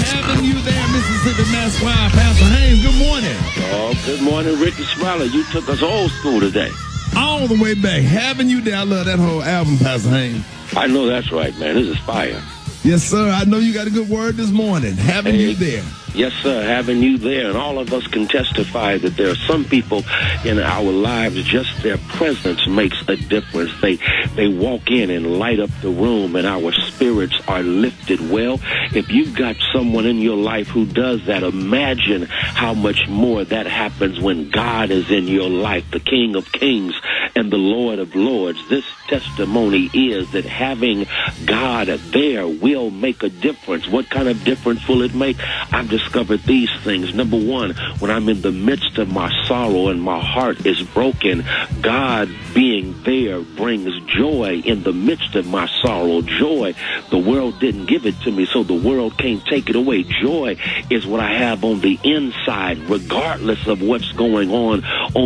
Having you there, Mississippi Mass Choir, Pastor Haynes. Good morning. Oh, good morning, Rickey Smiley. You took us old school today. All the way back. Having you there. I love that whole album, Pastor Haynes. I know that's right, man. This is fire. Yes, sir. I know you got a good word this morning. Having you there. Yes, sir, having you there, and all of us can testify that there are some people in our lives, just their presence makes a difference. They walk in and light up the room, and our spirits are lifted. Well, if you've got someone in your life who does that, imagine how much more that happens when God is in your life, the King of Kings and the Lord of Lords. This testimony is that having God there will make a difference. What kind of difference will it make? I've discovered these things. Number one, when I'm in the midst of my sorrow and my heart is broken, God being there brings joy in the midst of my sorrow. Joy, the world didn't give it to me, so the world can't take it away. Joy is what I have on the inside, regardless of what's going on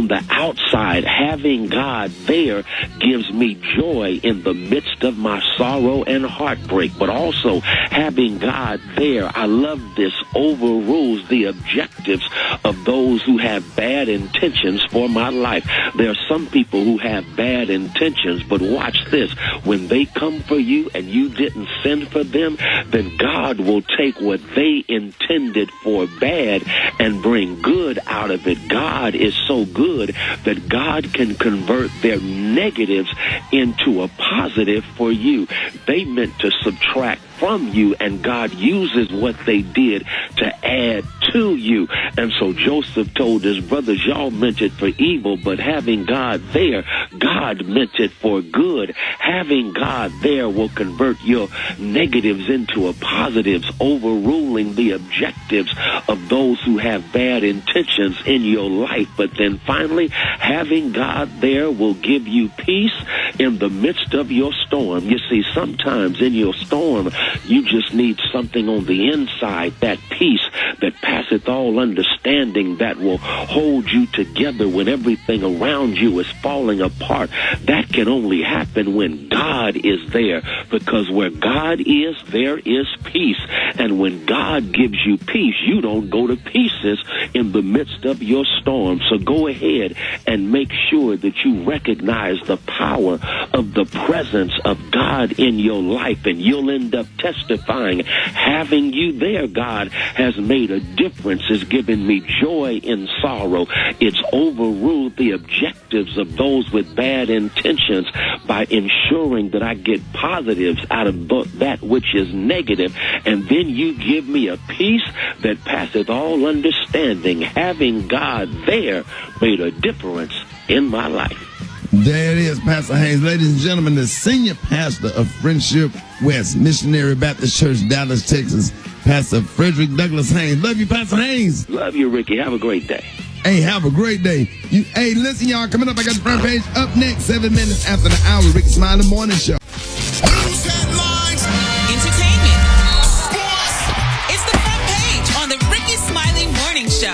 the outside. Having God there gives me joy in the midst of my sorrow and heartbreak. But also, having God there, I love this, overrules the objectives of those who have bad intentions for my life. There are some people who have bad intentions, but watch this. When they come for you and you didn't send for them, then God will take what they intended for bad and bring good out of it. God is so good that God can convert their negatives into a positive for you. They meant to subtract from you, and God uses what they did to add to you. And so Joseph told his brothers, y'all meant it for evil, but having God there, God meant it for good. Having God there will convert your negatives into a positives, overruling the objectives of those who have bad intentions in your life. But then finally, having God there will give you peace in the midst of your storm. You see, sometimes in your storm, you just need something on the inside, that peace that passeth all understanding, that will hold you together when everything around you is falling apart. That can only happen when God is there, because where God is, there is peace. And when God gives you peace, you don't go to pieces in the midst of your storm. So go ahead and make sure that you recognize the power of the presence of God in your life, and you'll end up testifying. Having you there, God has made a difference. It's given me joy in sorrow. It's overruled the objectives of those with bad intentions by ensuring that I get positives out of that which is negative. And then you give me a peace that passeth all understanding. Having God there made a difference in my life. There it is, Pastor Haynes. Ladies and gentlemen, the senior pastor of Friendship West Missionary Baptist Church, Dallas, Texas, Pastor Frederick Douglass Haynes. Love you, Pastor Haynes. Love you, Ricky. Have a great day. Hey, have a great day. Hey, listen, y'all, coming up, I got the front page up next, 7 minutes after the hour, Rickey Smiley Morning Show. News headlines, entertainment, sports. It's the front page on the Rickey Smiley Morning Show.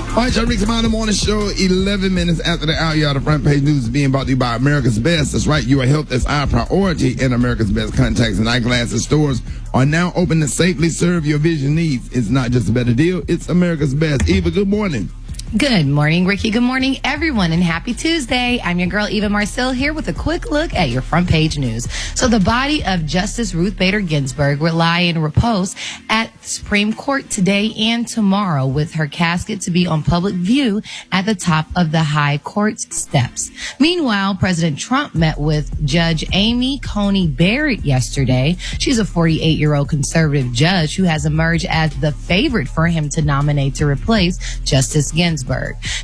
All right, y'all, Rickey Smiley Morning Show, 11 minutes after the hour, y'all. The front page news is being brought to you by America's Best. That's right, your health is our priority, and America's Best contacts and eyeglasses stores are now open to safely serve your vision needs. It's not just a better deal, it's America's Best. Eva, good morning. Good morning, Ricky. Good morning, everyone, and happy Tuesday. I'm your girl, Eva Marcel, here with a quick look at your front page news. So the body of Justice Ruth Bader Ginsburg will lie in repose at the Supreme Court today and tomorrow, with her casket to be on public view at the top of the High Court steps. Meanwhile, President Trump met with Judge Amy Coney Barrett yesterday. She's a 48-year-old conservative judge who has emerged as the favorite for him to nominate to replace Justice Ginsburg.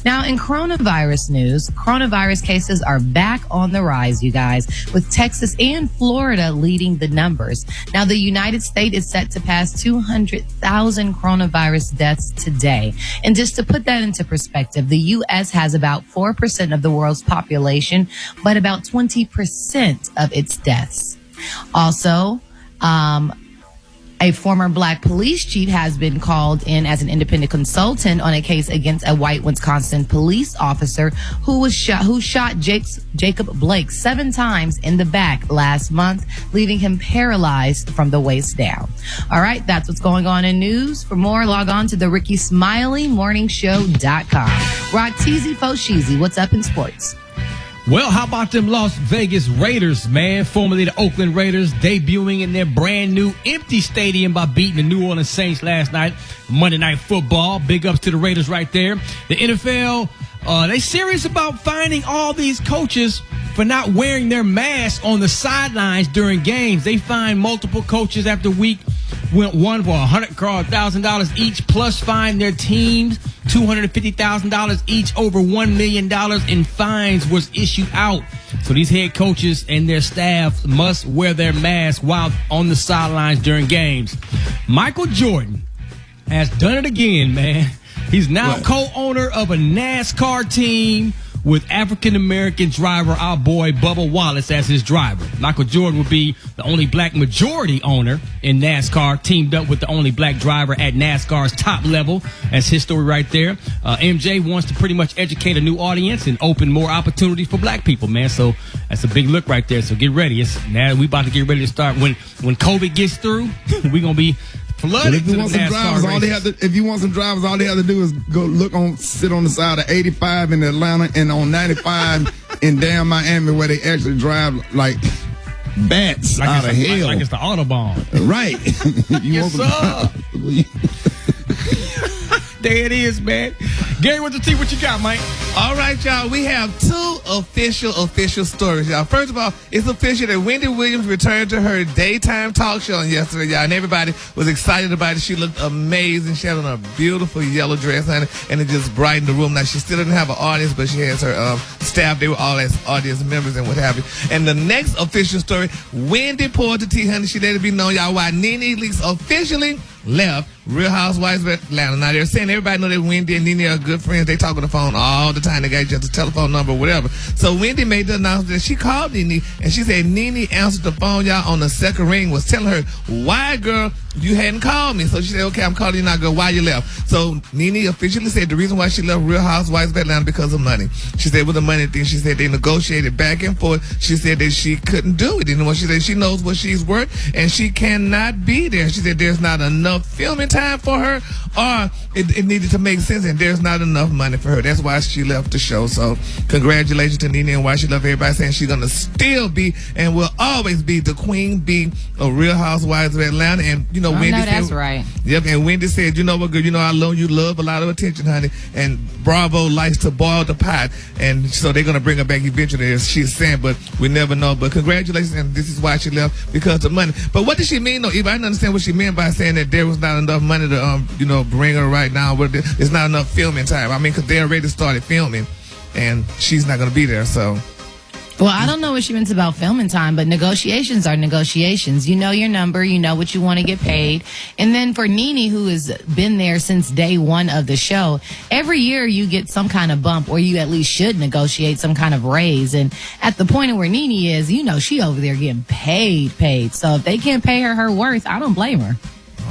Now, in coronavirus news, coronavirus cases are back on the rise, you guys, with Texas and Florida leading the numbers. Now, the United States is set to pass 200,000 coronavirus deaths today. And just to put that into perspective, the U.S. has about 4% of the world's population, but about 20% of its deaths. Also, A former black police chief has been called in as an independent consultant on a case against a white Wisconsin police officer who shot Jacob Blake 7 times in the back last month, leaving him paralyzed from the waist down. All right, that's what's going on in news. For more, log on to the Rickey Smiley morningshow.com. Rock Teasy Fo Sheezy, what's up in sports? Well, how about them Las Vegas Raiders, man? Formerly the Oakland Raiders, debuting in their brand new empty stadium by beating the New Orleans Saints last night. Monday Night Football. Big ups to the Raiders right there. The NFL, they serious about finding all these coaches for not wearing their masks on the sidelines during games. They find multiple coaches after week one for $100,000 each, plus fine their teams $250,000 each. Over $1 million in fines was issued out. So these head coaches and their staff must wear their masks while on the sidelines during games. Michael Jordan has done it again, man. He's now co-owner of a NASCAR team with African-American driver, our boy Bubba Wallace, as his driver. Michael Jordan will be the only black majority owner in NASCAR, teamed up with the only black driver at NASCAR's top level. That's his story right there. MJ wants to pretty much educate a new audience and open more opportunities for black people, man. So that's a big look right there. So get ready. Now we about to get ready to start. When COVID gets through, we're going to be flooded. If you want some drivers, all they have to do is sit on the side of 85 in Atlanta and on 95 in damn Miami, where they actually drive like bats out of hell. Like it's the Autobahn. Right. Yes, sir. There it is, man. Gary, what you got, Mike? All right, y'all. We have 2 official stories, y'all. First of all, it's official that Wendy Williams returned to her daytime talk show yesterday, y'all, and everybody was excited about it. She looked amazing. She had on a beautiful yellow dress, honey, and it just brightened the room. Now, she still didn't have an audience, but she has her staff. They were all as audience members and what have you. And the next official story, Wendy poured the tea, honey. She let it be known, y'all, why Nene Leakes officially left Real Housewives of Atlanta. Now, they're saying everybody know that Wendy and Nene are good friends. They talk on the phone all the time. They got just a telephone number or whatever. So Wendy made the announcement that she called Nene, and she said Nene answered the phone, y'all, on the second ring, was telling her, why, girl, you hadn't called me. So she said, okay, I'm calling you now, girl, why you left? So Nene officially said the reason why she left Real Housewives of Atlanta because of money. She said with the money thing, she said they negotiated back and forth. She said that she couldn't do it anymore. She said she knows what she's worth, and she cannot be there. She said there's not enough filming time for her, or it needed to make sense, and there's not enough money for her. That's why she left the show. So congratulations to Nene, and why she left. Everybody saying she's going to still be and will always be the queen bee of Real Housewives of Atlanta. And, you know, Wendy said, that's right. Yep, and Wendy said, you know what, girl, you know I love you, love a lot of attention, honey, and Bravo likes to boil the pot, and so they're going to bring her back eventually, as she's saying, but we never know. But congratulations, and this is why she left, because of money. But what did she mean, though, Eva? I didn't understand what she meant by saying that there was not enough money to, bring her right now. It's not enough filming time. I mean, because they already started filming, and she's not going to be there, so. Well, I don't know what she meant about filming time, but negotiations are negotiations. You know your number, you know what you want to get paid. And then for Nene, who has been there since day one of the show, every year you get some kind of bump, or you at least should negotiate some kind of raise. And at the point of where Nene is, you know, she over there getting paid. So if they can't pay her worth, I don't blame her.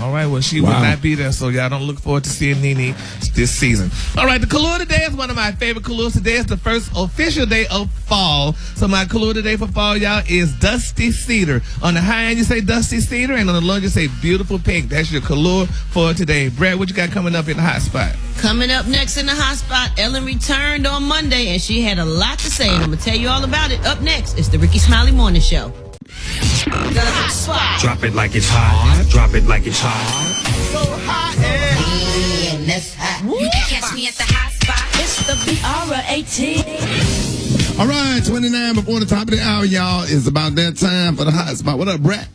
All right, well, she will not be there, so y'all don't look forward to seeing Nene this season. All right, the color today is one of my favorite colors. Today is the first official day of fall. So my color today for fall, y'all, is Dusty Cedar. On the high end, you say Dusty Cedar, and on the low, you say Beautiful Pink. That's your color for today. Brad, what you got coming up in the hot spot? Coming up next in the hot spot, Ellen returned on Monday, and she had a lot to say, and I'm going to tell you all about it. Up next, it's the Rickey Smiley Morning Show. The hot spot. Drop it like it's hot. Drop it like it's hot. So hot. And that's hot. You can catch me at the hot spot. It's the BR18. All right, 29 before the top of the hour, y'all. It's about that time for the hot spot. What up, Brett?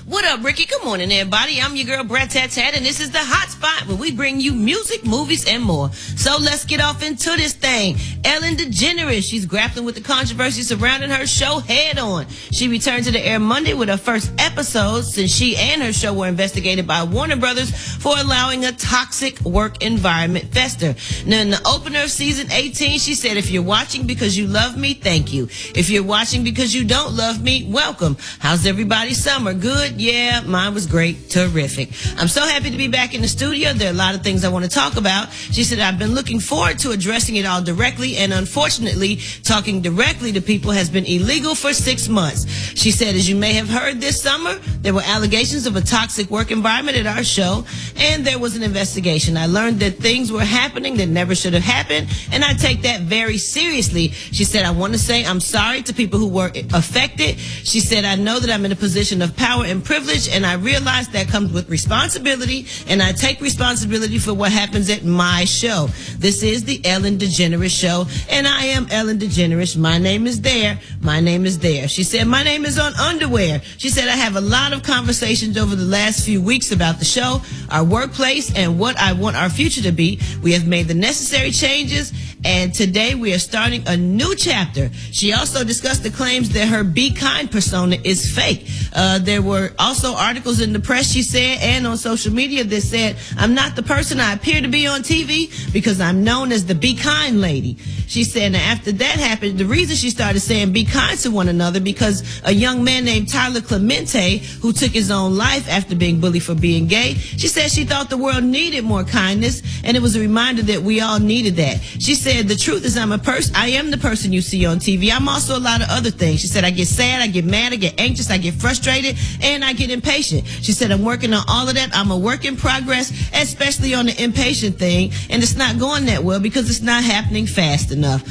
What up, Ricky? Good morning, everybody. I'm your girl, Brat Tat Tat, and this is the hot spot where we bring you music, movies, and more. So let's get off into this thing. Ellen DeGeneres, she's grappling with the controversy surrounding her show head on. She returned to the air Monday with her first episode since she and her show were investigated by Warner Brothers for allowing a toxic work environment fester. Now, in the opener of season 18, she said, if you're watching because you love me, thank you. If you're watching because you don't love me, welcome. How's everybody's summer? Good? good? Yeah, mine was great. Terrific. I'm so happy to be back in the studio. There are a lot of things I want to talk about. She said, I've been looking forward to addressing it all directly, and unfortunately, talking directly to people has been illegal for 6 months. She said, as you may have heard this summer, there were allegations of a toxic work environment at our show, and there was an investigation. I learned that things were happening that never should have happened, and I take that very seriously. She said, I want to say I'm sorry to people who were affected. She said, I know that I'm in a position of power and privilege, and I realize that comes with responsibility, and I take responsibility for what happens at my show. This is the Ellen DeGeneres Show, and I am Ellen DeGeneres. My name is there. My name is there. She said, my name is on underwear. She said, I have a lot of conversations over the last few weeks about the show, our workplace, and what I want our future to be. We have made the necessary changes, and today we are starting a new chapter. She also discussed the claims that her Be Kind persona is fake. There were also articles in the press, she said, and on social media that said, I'm not the person I appear to be on TV because I'm known as the Be Kind lady. She said, now after that happened, the reason she started saying be kind to one another because a young man named Tyler Clemente, who took his own life after being bullied for being gay, she said she thought the world needed more kindness, and it was a reminder that we all needed that. She said, the truth is I am the person you see on TV. I'm also a lot of other things. She said, I get sad, I get mad, I get anxious, I get frustrated, and I get impatient. She said, I'm working on all of that. I'm a work in progress, especially on the impatient thing, and it's not going that well because it's not happening fast enough.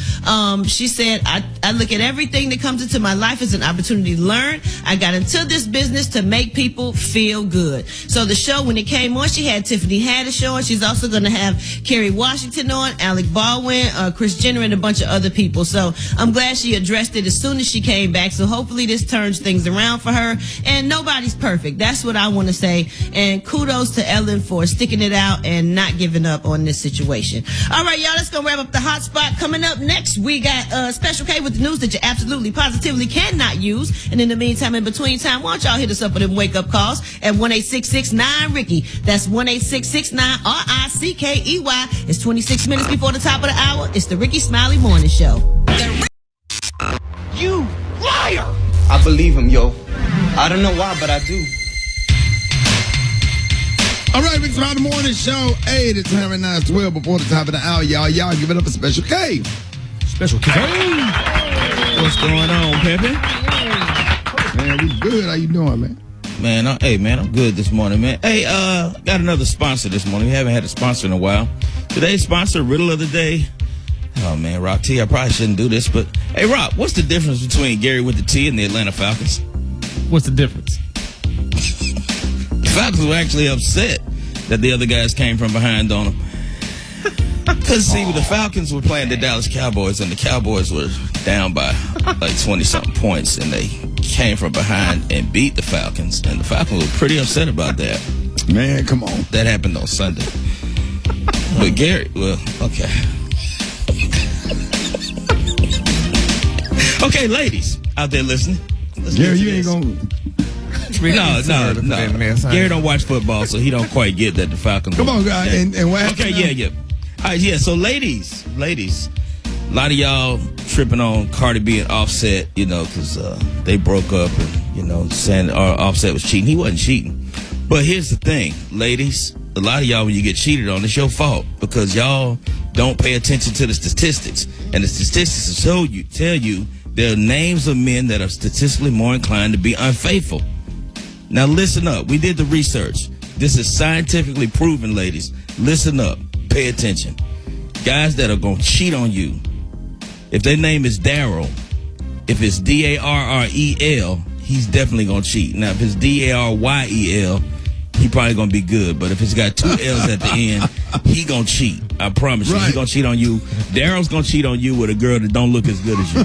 She said, I look at everything that comes into my life as an opportunity to learn. I got into this business to make people feel good. So the show, when it came on, she had Tiffany Haddish on. She's also going to have Kerry Washington on, Alec Baldwin, Kris Jenner, and a bunch of other people. So I'm glad she addressed it as soon as she came back. So hopefully this turns things around for her. And nobody's perfect. That's what I want to say. And kudos to Ellen for sticking it out and not giving up on this situation. All right, y'all, let's go wrap up the hot spot. Coming up next, we got Special K with the news that you absolutely, positively cannot use. And in the meantime, in between time, why don't y'all hit us up with them wake-up calls at 1-866-9-RICKY. That's 1-866-9-RICKEY. It's 26 minutes before the top of the hour. It's the Rickey Smiley Morning Show. You liar! I believe him, yo. I don't know why, but I do. All right, Rickey Smiley Morning Show. Hey, the time at 9:12 before the top of the hour, y'all. Y'all give it up a Special K. Special K. What's going on, Pepe? Man, we good. How you doing, man? Man, I'm good this morning, man. Hey, got another sponsor this morning. We haven't had a sponsor in a while. Today's sponsor, Riddle of the Day. Oh, man, Rock T, I probably shouldn't do this, but hey, Rock, what's the difference between Gary with the T and the Atlanta Falcons? What's the difference? The Falcons were actually upset that the other guys came from behind on them. Because, see, the Falcons were playing the Dallas Cowboys, and the Cowboys were down by like 20-something points, and they came from behind and beat the Falcons, and the Falcons were pretty upset about that. Man, come on. That happened on Sunday. But Gary, well, okay. Okay, ladies out there listening. Gary, you ain't gonna... No. Gary don't watch football, so he don't quite get that the Falcons. Come on, guys. And what happened? Okay, yeah. All right, yeah. So, ladies, a lot of y'all tripping on Cardi B and Offset, because they broke up and saying Offset was cheating. He wasn't cheating. But here's the thing, ladies. A lot of y'all, when you get cheated on, it's your fault because y'all don't pay attention to the statistics, and the statistics tell you there are names of men that are statistically more inclined to be unfaithful. Now listen up. We did the research. This is scientifically proven, ladies. Listen up. Pay attention. Guys that are going to cheat on you, if their name is Daryl, if it's Darrel, he's definitely going to cheat. Now, if it's Daryel, he probably going to be good. But if it's got two L's at the end, he going to cheat. I promise you. He going to cheat on you. Daryl's going to cheat on you with a girl that don't look as good as you.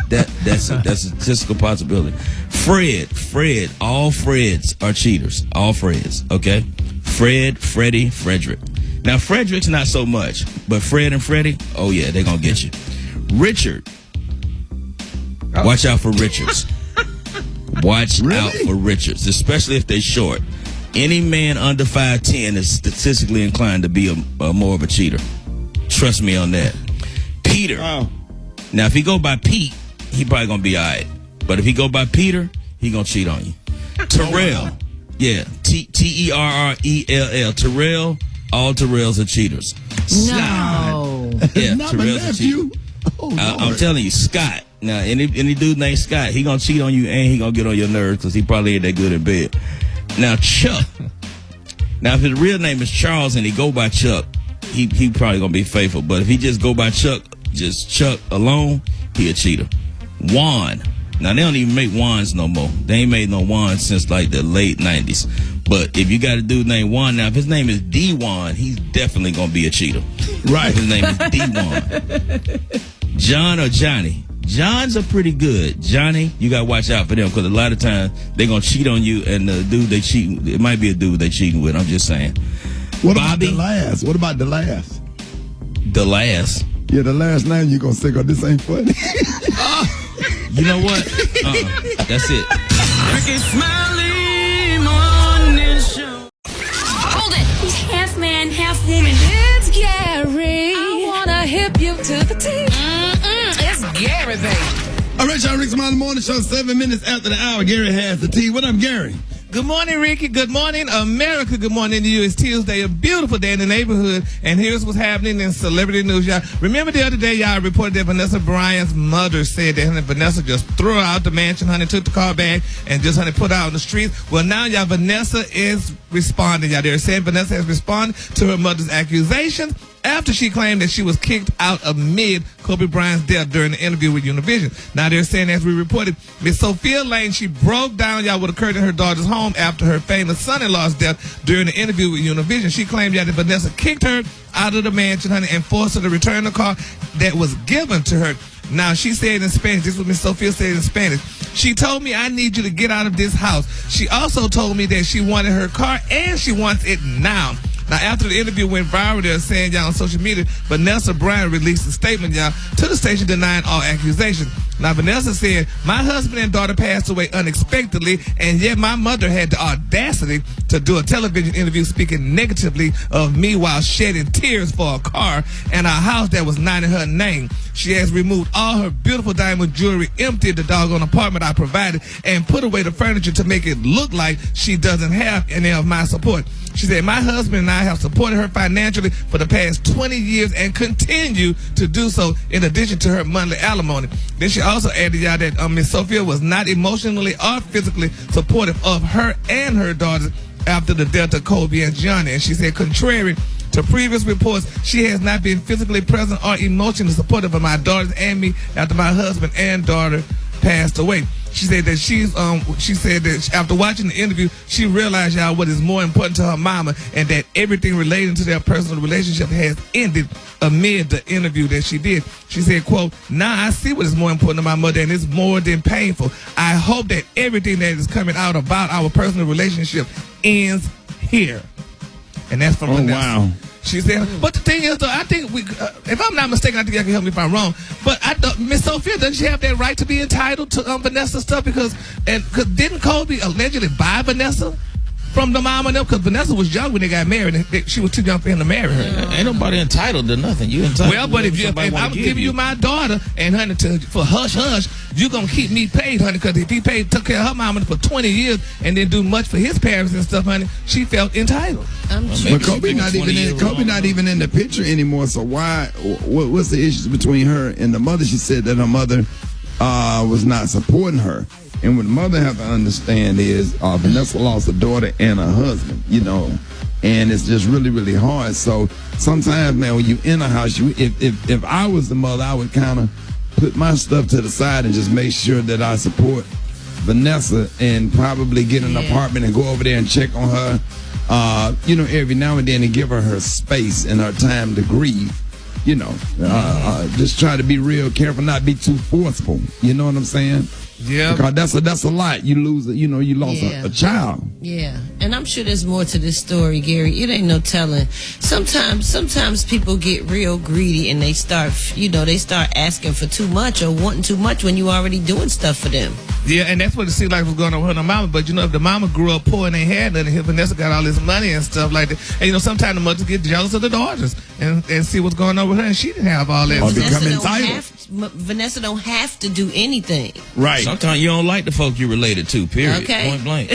That's a statistical possibility. Fred, all Freds are cheaters. All Freds, okay? Fred, Freddie, Frederick. Now, Frederick's not so much, but Fred and Freddie, oh yeah, they're going to get you. Richard. Watch out for Richards. Watch out for Richards, especially if they're short. Any man under 5'10" is statistically inclined to be a more of a cheater. Trust me on that. Peter. Oh. Now, if he go by Pete, he probably going to be all right. But if he go by Peter, he going to cheat on you. Terrell. Yeah, Terrell. Terrell. All Terrells are cheaters. No. Yeah, Not my Terrell's a cheater. nephew. Oh, I'm Lord. telling you, Scott. Now, any dude named Scott, he gonna cheat on you and he gonna get on your nerves because he probably ain't that good in bed. Now, Chuck. Now, if his real name is Charles and he go by Chuck, he probably gonna be faithful. But if he just go by Chuck, just Chuck alone, he a cheater. Juan. Now, they don't even make Juans no more. They ain't made no Juans since like the late 90s. But if you got a dude named Juan, now if his name is D. Juan, he's definitely gonna be a cheater. Right. If his name is D. Juan. John or Johnny. Johns are pretty good. Johnny, you gotta watch out for them because a lot of times they gonna cheat on you, and the dude they cheating, it might be a dude they cheating with. I'm just saying. What Bobby? about the last? What about the last? The last. Yeah, the last name you gonna say, 'cause this ain't funny. You know what? That's it. Rickey Smiley Morning Show. Hold it. He's half man, half woman. It's Gary. I wanna hip you to the T. It's Gary, baby. All right, y'all, Rickey Smiley Morning Show, 7 minutes after the hour. Gary has the tea. What up, Gary? Good morning, Ricky. Good morning, America. Good morning to you. It's Tuesday, a beautiful day in the neighborhood. And here's what's happening in celebrity news, y'all. Remember the other day, y'all reported that Vanessa Bryant's mother said that Vanessa just threw her out the mansion, honey, took the car back, and just, honey, put her out on the streets. Well, now, y'all, Vanessa is responding, y'all. They're saying Vanessa has responded to her mother's accusations after she claimed that she was kicked out amid Kobe Bryant's death during the interview with Univision. Now they're saying, as we reported, Miss Sophia Lane, she broke down, y'all, what occurred in her daughter's home after her famous son-in-law's death during the interview with Univision. She claimed, y'all, that Vanessa kicked her out of the mansion, honey, and forced her to return the car that was given to her. Now, she said in Spanish, this is what Miss Sophia said in Spanish, she told me, I need you to get out of this house. She also told me that she wanted her car and she wants it now. Now, after the interview went viral, they're saying, y'all, on social media, Vanessa Bryant released a statement, y'all, to the station denying all accusations. Now, Vanessa said, my husband and daughter passed away unexpectedly, and yet my mother had the audacity to do a television interview speaking negatively of me while shedding tears for a car and a house that was not in her name. She has removed all her beautiful diamond jewelry, emptied the doggone apartment I provided, and put away the furniture to make it look like she doesn't have any of my support. She said, my husband and I have supported her financially for the past 20 years and continue to do so in addition to her monthly alimony. Then she also added, y'all, that Miss Sophia was not emotionally or physically supportive of her and her daughters after the death of Kobe and Johnny. And she said, contrary to previous reports, she has not been physically present or emotionally supportive of my daughters and me after my husband and daughter passed away. She said that she said that after watching the interview, she realized, y'all, what is more important to her mama, and that everything relating to their personal relationship has ended amid the interview that she did. She said, quote, now I see what is more important to my mother, and it's more than painful. I hope that everything that is coming out about our personal relationship ends here. And that's from Vanessa. Wow. She said, but the thing is, though, I think if I'm not mistaken, I think y'all can help me if I'm wrong, but I thought Miss Sophia, doesn't she have that right to be entitled to Vanessa's stuff? Because didn't Kobe allegedly buy Vanessa from the mom and them? Because Vanessa was young when they got married, and she was too young for him to marry her. Ain't nobody entitled to nothing. You entitled. Well, but if I'm giving you my daughter, and honey, for hush hush, you gonna keep me paid, honey, because if he took care of her mama for 20 years and didn't do much for his parents and stuff, honey, she felt entitled. But Kobe not even in the picture anymore. So why? What's the issues between her and the mother? She said that her mother was not supporting her. And what the mother have to understand is Vanessa lost a daughter and a husband, you know, and it's just really, really hard. So sometimes, man, when you in a house, if I was the mother, I would kind of put my stuff to the side and just make sure that I support Vanessa and probably get an apartment and go over there and check on her, every now and then, and give her space and her time to grieve. You know, just try to be real careful, not be too forceful. You know what I'm saying? Yeah. Because that's a lot. You lose, you lost a child. Yeah. And I'm sure there's more to this story, Gary. It ain't no telling. Sometimes people get real greedy and they start asking for too much or wanting too much when you already doing stuff for them. Yeah, and that's what it seemed like was going on with her mama. But, if the mama grew up poor and they had nothing, Vanessa got all this money and stuff like that. And, sometimes the mothers get jealous of the daughters and see what's going on with her. And she didn't have all that. Or become entitled. Vanessa don't have to do anything. Right. Sometimes you don't like the folk you related to, period. Okay. Point blank.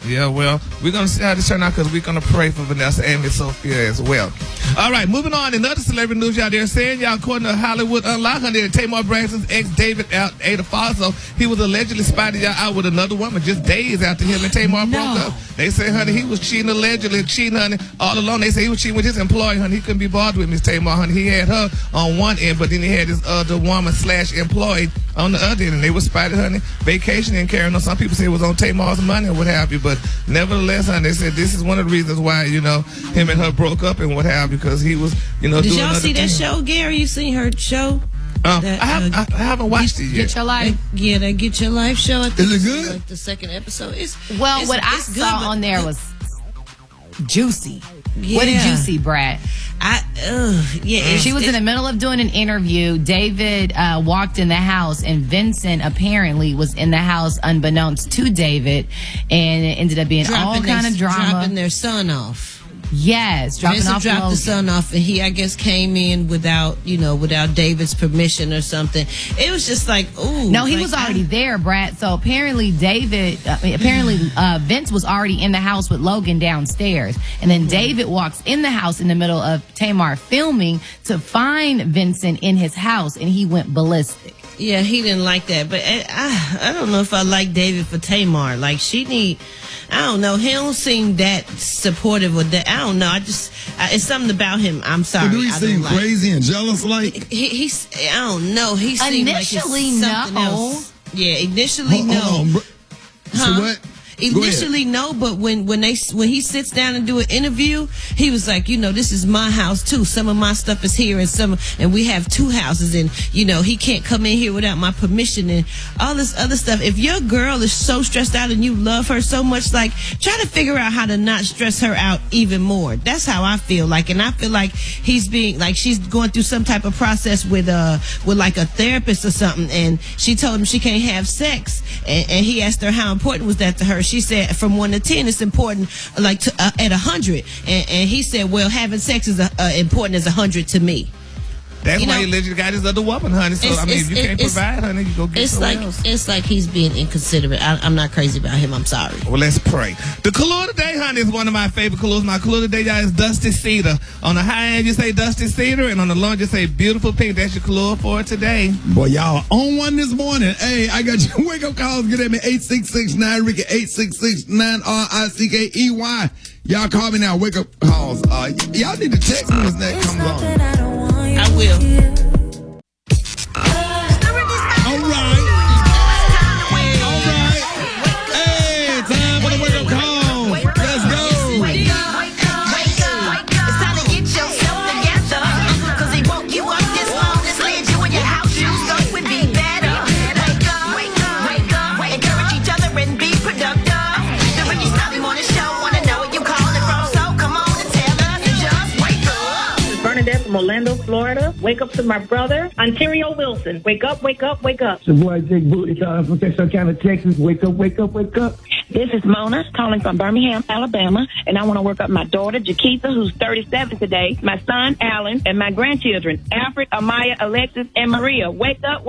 Yeah, well, we're going to see how this turn out because we're going to pray for Vanessa and Miss Sophia as well. All right, moving on. Another celebrity news y'all there saying, y'all, according to Hollywood Unlocked, honey, Tamar Braxton's ex, David Adafaso, he was allegedly spotted y'all out with another woman just days after him and Tamar broke up. They say, honey, he was allegedly cheating, honey, all alone. They say he was cheating with his employee, honey. He couldn't be bothered with Miss Tamar, honey. He had her on one end, but then he had his other woman/employee on the other end, and they were spotted, honey, vacationing and carrying on. Some people say it was on Tamar's money or what have you, but nevertheless, honey, they said this is one of the reasons why, him and her broke up and what have you, because he was, Did doing y'all see that show, Gary? You seen her show? I haven't watched it yet. Get Your Life. That Get Your Life show. I think Is it good? Like the second episode. What I saw on there was juicy. Yeah. What did you see, Brad? She was in the middle of doing an interview. David walked in the house, and Vincent apparently was in the house unbeknownst to David, and it ended up being all kind of drama. Dropping their son off. Yes, Vincent dropped the son off, and he, I guess, came in without David's permission or something. It was just like, ooh. No, he was already there, Brad. So apparently Vince was already in the house with Logan downstairs. And then David walks in the house in the middle of Tamar filming to find Vincent in his house, and he went ballistic. Yeah, he didn't like that. But I don't know if I like David for Tamar. Like, I don't know. He don't seem that supportive of that. I don't know. It's something about him. I'm sorry. Do he seem crazy and jealous like? He's I don't know. He seemed initially like something else. Yeah, initially no. Hold on. So what? Initially, no, but when he sits down and do an interview, he was like, this is my house too. Some of my stuff is here, and we have two houses, and he can't come in here without my permission and all this other stuff. If your girl is so stressed out and you love her so much, like, try to figure out how to not stress her out even more. That's how I feel like, and I feel like he's being like she's going through some type of process with like a therapist or something, and she told him she can't have sex, and he asked her how important was that to her. She said from 1 to 10, it's important, like at 100. And he said, well, having sex is important as 100 to me. That's why he literally got his other woman, honey. So, if you can't provide, honey, you go get someone else. It's like he's being inconsiderate. I'm not crazy about him. I'm sorry. Well, let's pray. The color today, honey, is one of my favorite colors. My color today, y'all, is Dusty Cedar. On the high end, you say Dusty Cedar, and on the low end, you say Beautiful Pink. That's your color for today. Boy, y'all on one this morning. Hey, I got your wake-up calls. Get at me, 866-9-RICKY, 866-9-RICKEY. Y'all call me now, wake-up calls. Y'all need to text me when that comes on. I will. All right. Hey, time for the wake-up call. Let's go. Wake up. It's time to get yourself together. Cause he woke you up this morning, slid you in your house shoes, so it would be better. Wake up. Encourage each other and be productive. The Rickey Smiley Morning Show, wanna know where you calling from, so come on and tell us and just wake up. Bernadette from Orlando, Florida. Wake up to my brother, Ontario Wilson. Wake up. It's your boy Jake Booty calling from Texarkana, Texas. Wake up. This is Mona calling from Birmingham, Alabama, and I want to wake up my daughter, Jaquita, who's 37 today, my son, Alan, and my grandchildren, Alfred, Amaya, Alexis, and Maria. Wake up.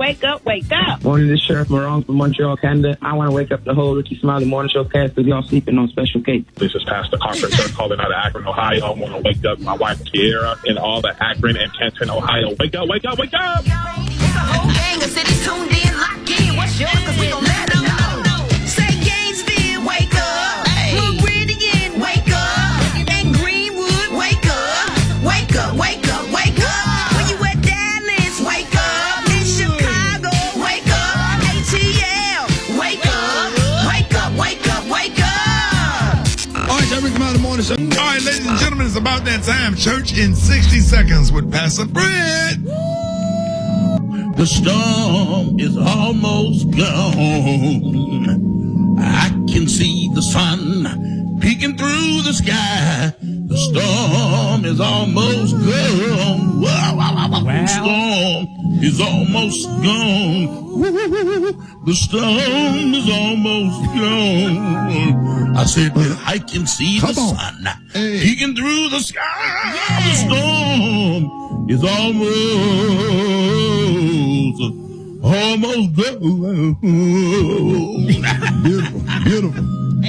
Morning, this is Sheriff Morong from Montreal, Canada. I want to wake up the whole Rickey Smiley Morning Show cast because y'all sleeping on special cake. This is Pastor Carpenter calling out of Akron, Ohio. I want to wake up my wife, Kiera, and all the Akron and Canton, Ohio. Wake up. It's a whole gang of cities tuned in, locked in. What's yours? Cause we gon' let them know. Say Gainesville, wake up. Meridian, wake up. And Greenwood, wake up. Wake up. Where you at, Dallas, wake up. In Chicago, wake up. ATL, wake up. All right, y'all, Rickey Smiley Morning Show. All right, ladies and gentlemen, it's about that time. Church in 60 seconds with Pastor Fred. The storm is almost gone. I can see the sun peeking through the sky. The storm is almost gone. The storm is almost gone. The storm is almost gone. I said, I can see the sun peeking through the sky. The storm is almost gone. Beautiful.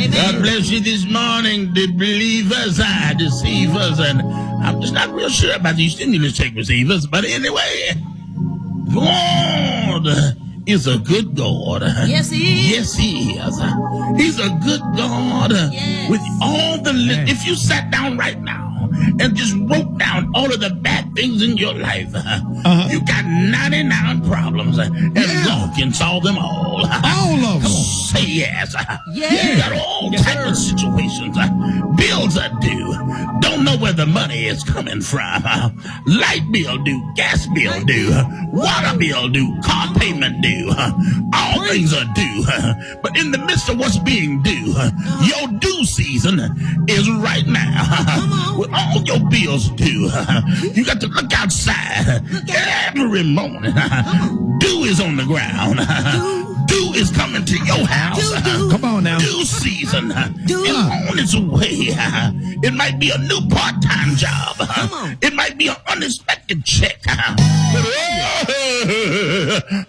God bless you this morning, the believers, deceivers, and I'm just not real sure about these stimulus check receivers. But anyway, God is a good God. Yes, he is. Yes, he is. He's a good God with all the. If you sat down right now and just wrote down all of the bad things in your life, you got 99 problems, and God can solve them all. All of them. Say yes. You got all types of situations. Bills are due. Don't know where the money is coming from. Light bill due. Gas bill due. Water bill due. Car payment due. All things are due. But in the midst of what's being due, your due season is right now. With all your bills due, you got to look outside every morning. Dew is on the ground. Dew is coming to your house. Come on now. Dew season is on its way. It might be a new part-time job. It might be an unexpected check.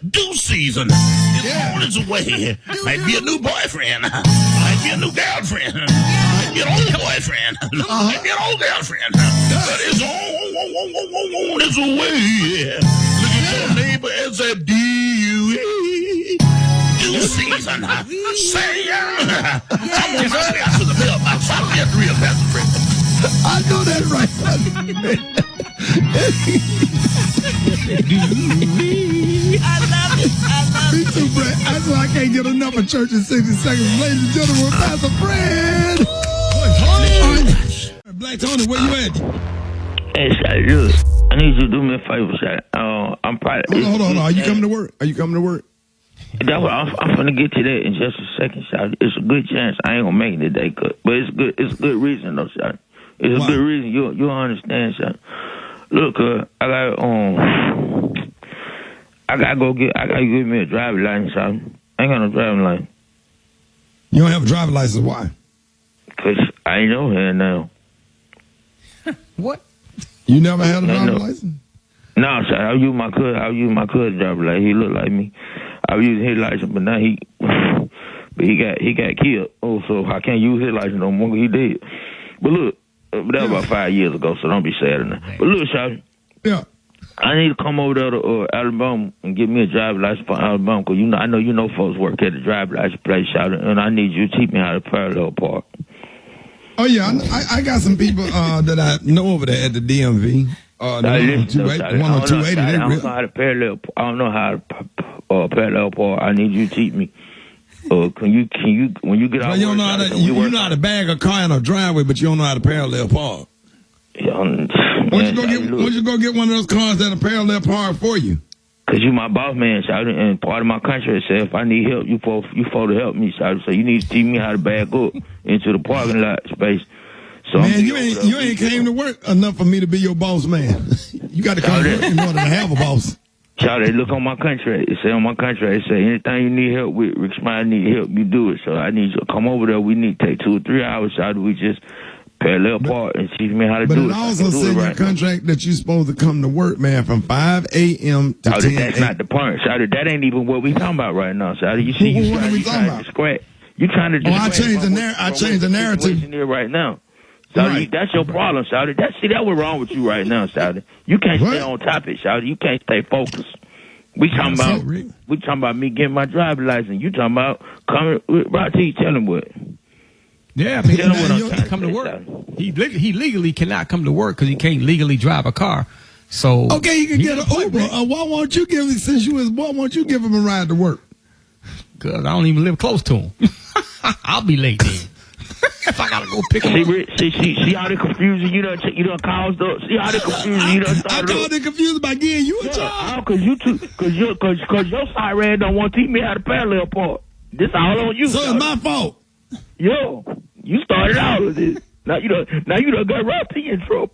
Dew season is on its way. Might be a new boyfriend. Might be a new girlfriend. Might be an old boyfriend. Might be an old girlfriend. But it's on its way. Look at your neighbor and say, D-U-E. Dew season. Say yeah. I'm going to go out to the mailbox. I'll get real best friend. I know that right. I love it. Me too, Brett. That's why I can't get enough of Church in 60 Seconds. Ladies and gentlemen, Pastor Fred. Black Tony, where you at? Hey, Shaq, look, I need you to do me a favor, Shaq. I'm probably. Hold on. Are you coming to work? That's what I'm finna get to that in just a second, Shaq. It's a good chance I ain't gonna make it today, but it's good. It's a good reason, though, Shaq. It's a good reason. You understand, Shaq. Look, I gotta give me a driver's license, Shaq. I ain't got no driving license. You don't have a driver's license? Why? Cause I ain't no here now. What? You never had a driver's license? No, Shaq. I'll use my cousin's driver's license. He look like me. I was using his license, but now he got killed. Oh, so I can't use his license no more. He did. But look, that was about 5 years ago, so don't be sad enough. But look, Shaq. Yeah. I need to come over there to Alabama and get me a driver's license for Alabama, because I know you know folks work at the driver's license place, Shaq, and I need you to teach me how to parallel park. Oh yeah, I got some people that I know over there at the DMV. The 10280. I don't know how to parallel. I don't know how to parallel park. I need you to teach me. Can you when you get out? You don't know how to. You know how to bag a car in a driveway, but you don't know how to parallel park. Why don't you go get one of those cars that'll parallel park for you? Cause you my boss man, Shawty, and part of my contract said if I need help, you supposed to help me, Shawty. So you need to teach me how to back up into the parking lot space. So man, you ain't came to work enough for me to be your boss man. You got to come to work in order to have a boss. Shawty, look on my contract. It say on my contract, it say anything you need help with, Rickey Smiley need help, you do it. So I need you to come over there. We need to take 2 or 3 hours, Shawty. We just parallel park and teach me how to do it. But it also said in your contract that you're supposed to come to work, man, from 5 a.m. to 10 a.m. That's not the point, Shawty. That ain't even what we talking about right now, Shawty. You see, what are we talking about? You trying to I changed the narrative here right now. Shawty, right. That's your problem, Shawty. That what's wrong with you right now, Shawty. You can't stay on topic, Shawty. You can't stay focused. We talking about me getting my driver's license. You talking about coming with Rod T. Tell him what. Yeah, he can't come to work. He legally cannot come to work because he can't legally drive a car. So okay, you can get an Uber. Why won't you give him a ride to work? Because I don't even live close to him. I'll be late then. If I gotta go pick him up. See how they confusing you done caused up. See how they confusing you done started. I called it confused by getting you a job. Cause your siren don't want to teach me how to parallel park. This all on you. So it's my fault. Yo, you started out with this. Now you done got Rob T in trouble.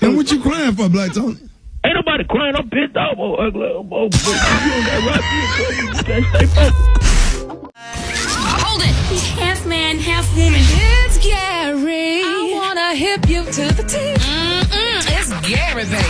And what you crying for, Black Tony? Ain't nobody crying. I'm pissed off. Ugly. You don't got Rob T in trouble. You can't stay focused. Hold it. He's half man, half woman. It's Gary. I wanna hip you to the T. It's Gary, baby.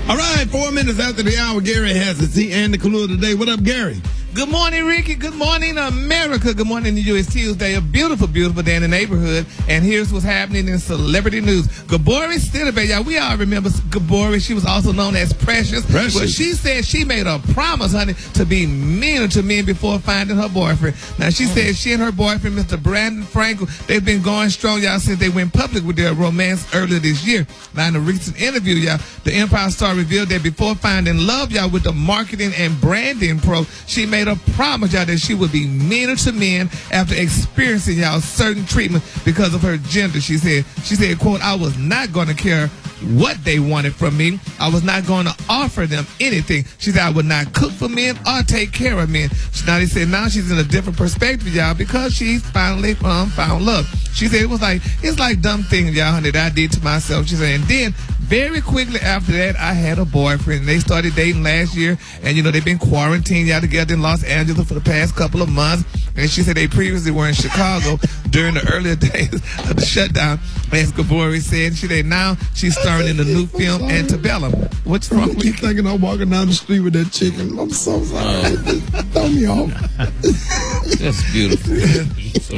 All right, 4 minutes after the hour, Gary has the tea and the clue of the day. What up, Gary? Good morning, Ricky. Good morning, America. Good morning to you. It's Tuesday, a beautiful, beautiful day in the neighborhood. And here's what's happening in celebrity news. Gabori Stidibay, y'all, we all remember Gabori. She was also known as Precious. But she said she made a promise, honey, to be meaner to men before finding her boyfriend. Now, she said she and her boyfriend, Mr. Brandon Frankel, they've been going strong, y'all, since they went public with their romance earlier this year. Now, in a recent interview, y'all, the Empire Star revealed that before finding love, y'all, with the marketing and branding pro, she made a promise, y'all, that she would be meaner to men after experiencing, y'all, certain treatment because of her gender. She said, quote, I was not going to care what they wanted from me. I was not going to offer them anything. She said, I would not cook for men or take care of men. Now, they said now she's in a different perspective, y'all, because she's finally found love. She said it's like dumb things, y'all, honey, that I did to myself. She said, and then very quickly after that, I had a boyfriend. They started dating last year, and, you know, they've been quarantined, y'all, together in Los Angeles for the past couple of months. And she said they previously were in Chicago during the earlier days of the shutdown. As Gabori said, she said now she's starring in the new film Antebellum. What's wrong with you? Thinking I'm walking down the street with that chicken. I'm so sorry. Throw me off. That's beautiful.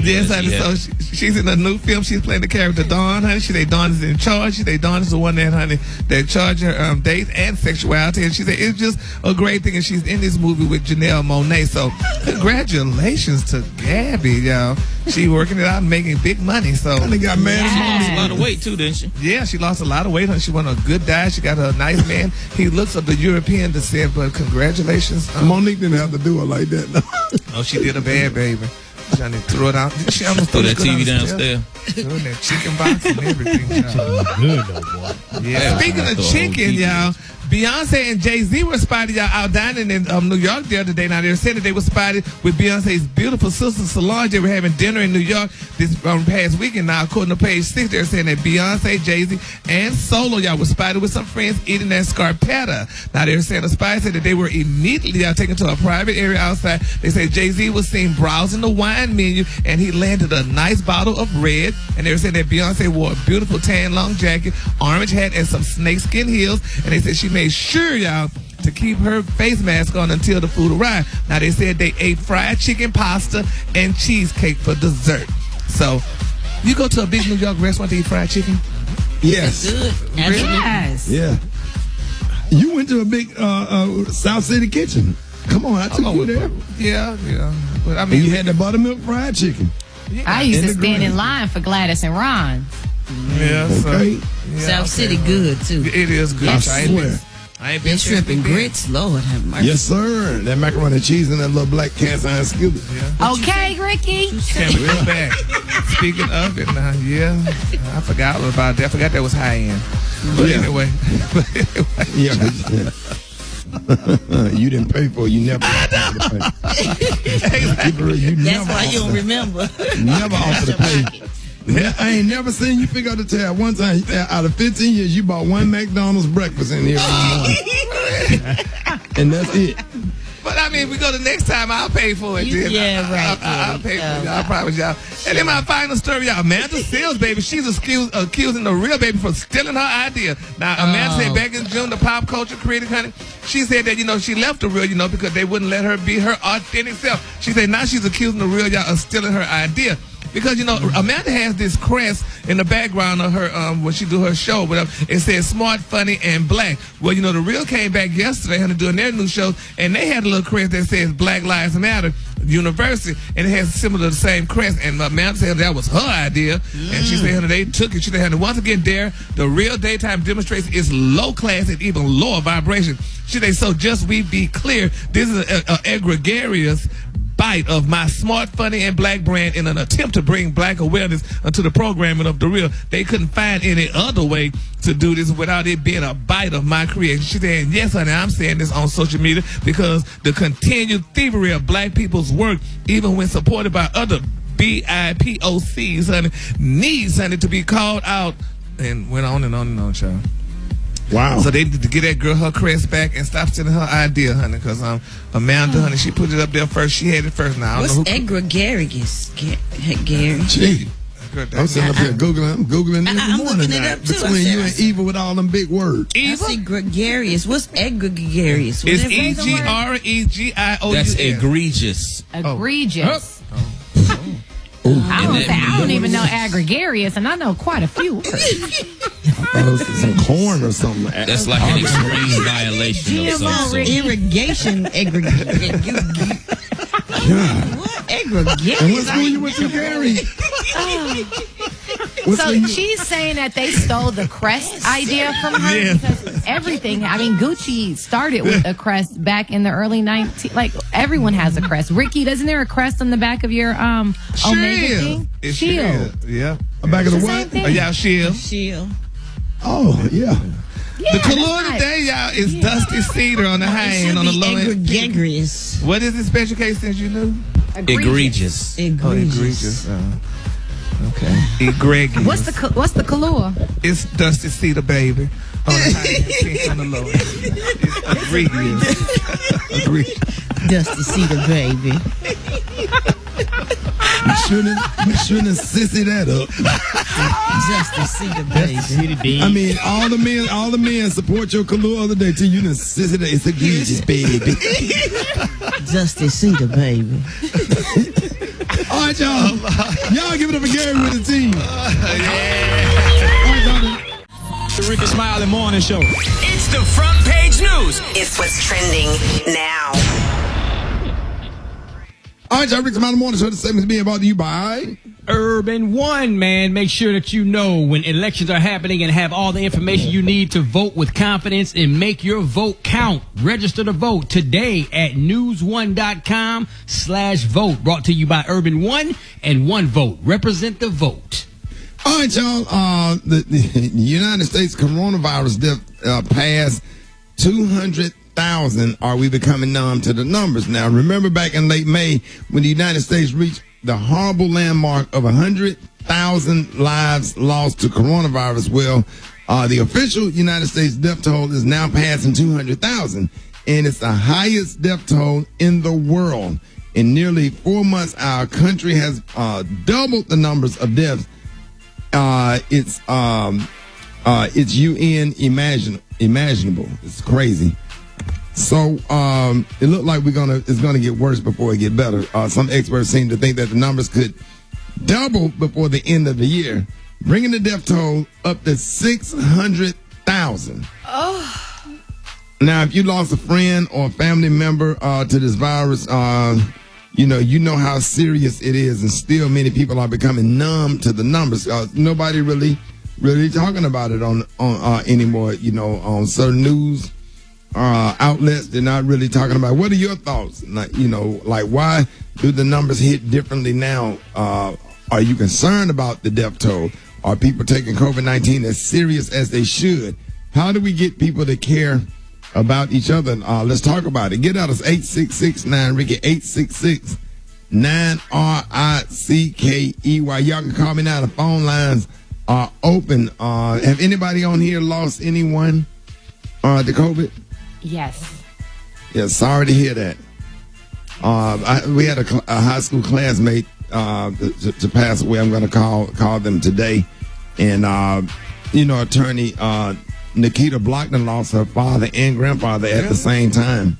Yes, honey. So she's in a new film. She's playing the character Dawn, honey. She said Dawn is in charge. She said Dawn is the one that, honey, that charge her dates and sexuality. And she said it's just a great thing. And she's in this movie with Janelle Monáe. So congratulations to Gabby, y'all. She working it out and making big money. So they got mad. She lost a lot of weight too, didn't she? Yeah, she lost a lot of weight. Honey. She went on a good diet. She got a nice man. He looks of the European descent, but congratulations. Monique didn't have to do it like that. No. Oh, she did a bad, baby. Johnny threw it out. She almost threw that TV downstairs. Threw in that chicken box and everything. Good though, boy. Yeah. Speaking of chicken, y'all, Beyonce and Jay-Z were spotted, y'all, out dining in New York the other day. Now, they were saying that they were spotted with Beyonce's beautiful sister, Solange. They were having dinner in New York this past weekend. Now, according to page 6, they're saying that Beyonce, Jay-Z, and Solo, y'all, were spotted with some friends eating that scarpetta. Now, they were saying the spies said that they were immediately, y'all, taken to a private area outside. They said Jay-Z was seen browsing the wine menu, and he landed a nice bottle of red. And they were saying that Beyonce wore a beautiful tan long jacket, orange hat, and some snakeskin heels. And they said she made sure, y'all, to keep her face mask on until the food arrived. Now, they said they ate fried chicken, pasta, and cheesecake for dessert. So, you go to a big New York restaurant to eat fried chicken? Yes. Good. Really? Yes. Yeah. You went to a big South City kitchen. Come on, I took you there. Yeah. But I mean, and you had the buttermilk fried chicken. I used to stand in line for Gladys and Ron. Yeah, okay. South City good too. It is good. Yes. I ain't been Shrimp and grits, Lord have mercy. Yes, sir. That macaroni and cheese and that little black cast iron skillet. Yeah. Okay, Ricky. Can we go back? Speaking of it now, yeah, I forgot about that. I forgot that was high end. But anyway. Yeah. You didn't pay for it. You never. That's why you don't remember. Never offered to pay. Yeah, I ain't never seen you pick up the tab one time. Out of 15 years, you bought one McDonald's breakfast in here in the morning. And that's it. But I mean, if we go the next time, I'll pay for it. Yeah, right. I'll pay for it. I promise y'all. And then my final story, y'all. Amanda Seales, baby, she's accusing the real baby for stealing her idea. Now, Amanda said back in June, the pop culture critic, honey, she said that, she left the real, because they wouldn't let her be her authentic self. She said now she's accusing the real, y'all, of stealing her idea. Because, Amanda has this crest in the background of her, when she do her show, whatever. It says smart, funny, and black. Well, the Real came back yesterday, honey, doing their new show, and they had a little crest that says Black Lives Matter University, and it has similar to the same crest. And Amanda said that was her idea, and she said, honey, they took it. She said, honey, once again, the Real daytime demonstrates its low class and even lower vibration. She said, so just we be clear, this is an egregious bite of my smart, funny, and black brand in an attempt to bring black awareness to the programming of The Real. They couldn't find any other way to do this without it being a bite of my creation. She said, yes, honey, I'm saying this on social media because the continued thievery of black people's work, even when supported by other BIPOCs, honey, needs, honey, to be called out. And went on and on and on, child. Wow. So they need to get that girl her crest back and stop stealing her idea, honey, because Amanda, honey, she put it up there first. She had it first. Now, I don't What's know who... egregious? Gary? Gee. good. I'm sitting up here Googling. I'm Googling every I'm morning looking it now. up, too. Between you and Eva with all them big words. I see gregarious. What's egregious? It's EGREGIOUS. That's egregious. Egregious. I don't even know aggregarious, and I know quite a few words. I thought it was some corn or something. That's like an extreme violation of some sort. Irrigation. What? Aggregate? And what school you went to, Gary? So she's saying that they stole the crest idea from her because everything. I mean, Gucci started with a crest back in the early 19. Like everyone has a crest. Ricky, doesn't there a crest on the back of your Omega thing? It's Shield. Yeah. Back of the It's the what? same thing. Yeah, shield. Shield. Oh, yeah. The color today, y'all, is dusty cedar on the high end, on the low end. Egregious. What is the special case since you knew? Egregious. Oh, egregious. Okay. Egregious. What's the color? It's dusty cedar, baby. On the high end, pink on the low end. It's egregious. Egregious. Dusty cedar, baby. You shouldn't sissy that up. Dusty cedar, baby. I mean, all the men support your color other day too. You done sissy that. It's egregious, baby. Dusty cedar, baby. All right, y'all. Y'all give it up for Gary with the team. The Rickey Smiley Morning Show. It's the front page news. It's what's trending now. All right, y'all. Rickey Smiley Morning Show. The segment is being brought to you by Urban One, man. Make sure that you know when elections are happening and have all the information you need to vote with confidence and make your vote count. Register to vote today at newsone.com/vote. Brought to you by Urban One and One Vote. Represent the vote. All right, y'all. The United States coronavirus death passed 200,000. Are we becoming numb to the numbers? Now, remember back in late May when the United States reached the horrible landmark of 100,000 lives lost to coronavirus? Well, the official United States death toll is now passing 200,000, and it's the highest death toll in the world. In nearly 4 months, our country has doubled the numbers of deaths. It's UN imaginable. It's crazy. So it looked like it's gonna get worse before it get better. Some experts seem to think that the numbers could double before the end of the year, bringing the death toll up to 600,000. Oh. Now, if you lost a friend or a family member to this virus, you know how serious it is, and still many people are becoming numb to the numbers. Nobody really talking about it on anymore. On certain news outlets, they're not really talking about it. What are your thoughts? Like why do the numbers hit differently now? Are you concerned about the death toll? Are people taking COVID-19 as serious as they should? How do we get people to care about each other? Let's talk about it. Get out us 866-9-RICKY, 866-9-RICKEY. Y'all can call me now. The phone lines are open. Have anybody on here lost anyone to COVID? Yes. Yeah, sorry to hear that. We had a high school classmate to pass away. I'm going to call them today. And, attorney Nikita Blockton lost her father and grandfather at the same time.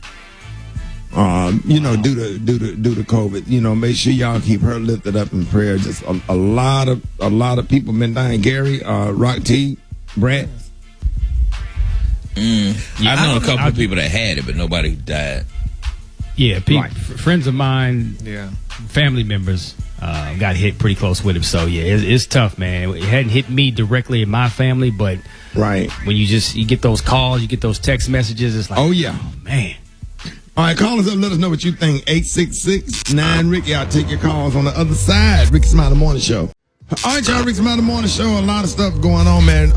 Due to COVID. Make sure y'all keep her lifted up in prayer. Just a lot of people been dying. Gary, Rock T, Brett. I've known a couple of people that had it, but nobody died. Yeah, friends of mine, family members got hit pretty close with it. So yeah, it's tough, man. It hadn't hit me directly in my family, but when you get those calls, you get those text messages, it's like, oh man. All right, call us up. Let us know what you think. 866-9-RICKY. I'll take your calls on the other side. Rickey Smiley Morning Show. All right, y'all. Rickey Smiley Morning Show. A lot of stuff going on, man.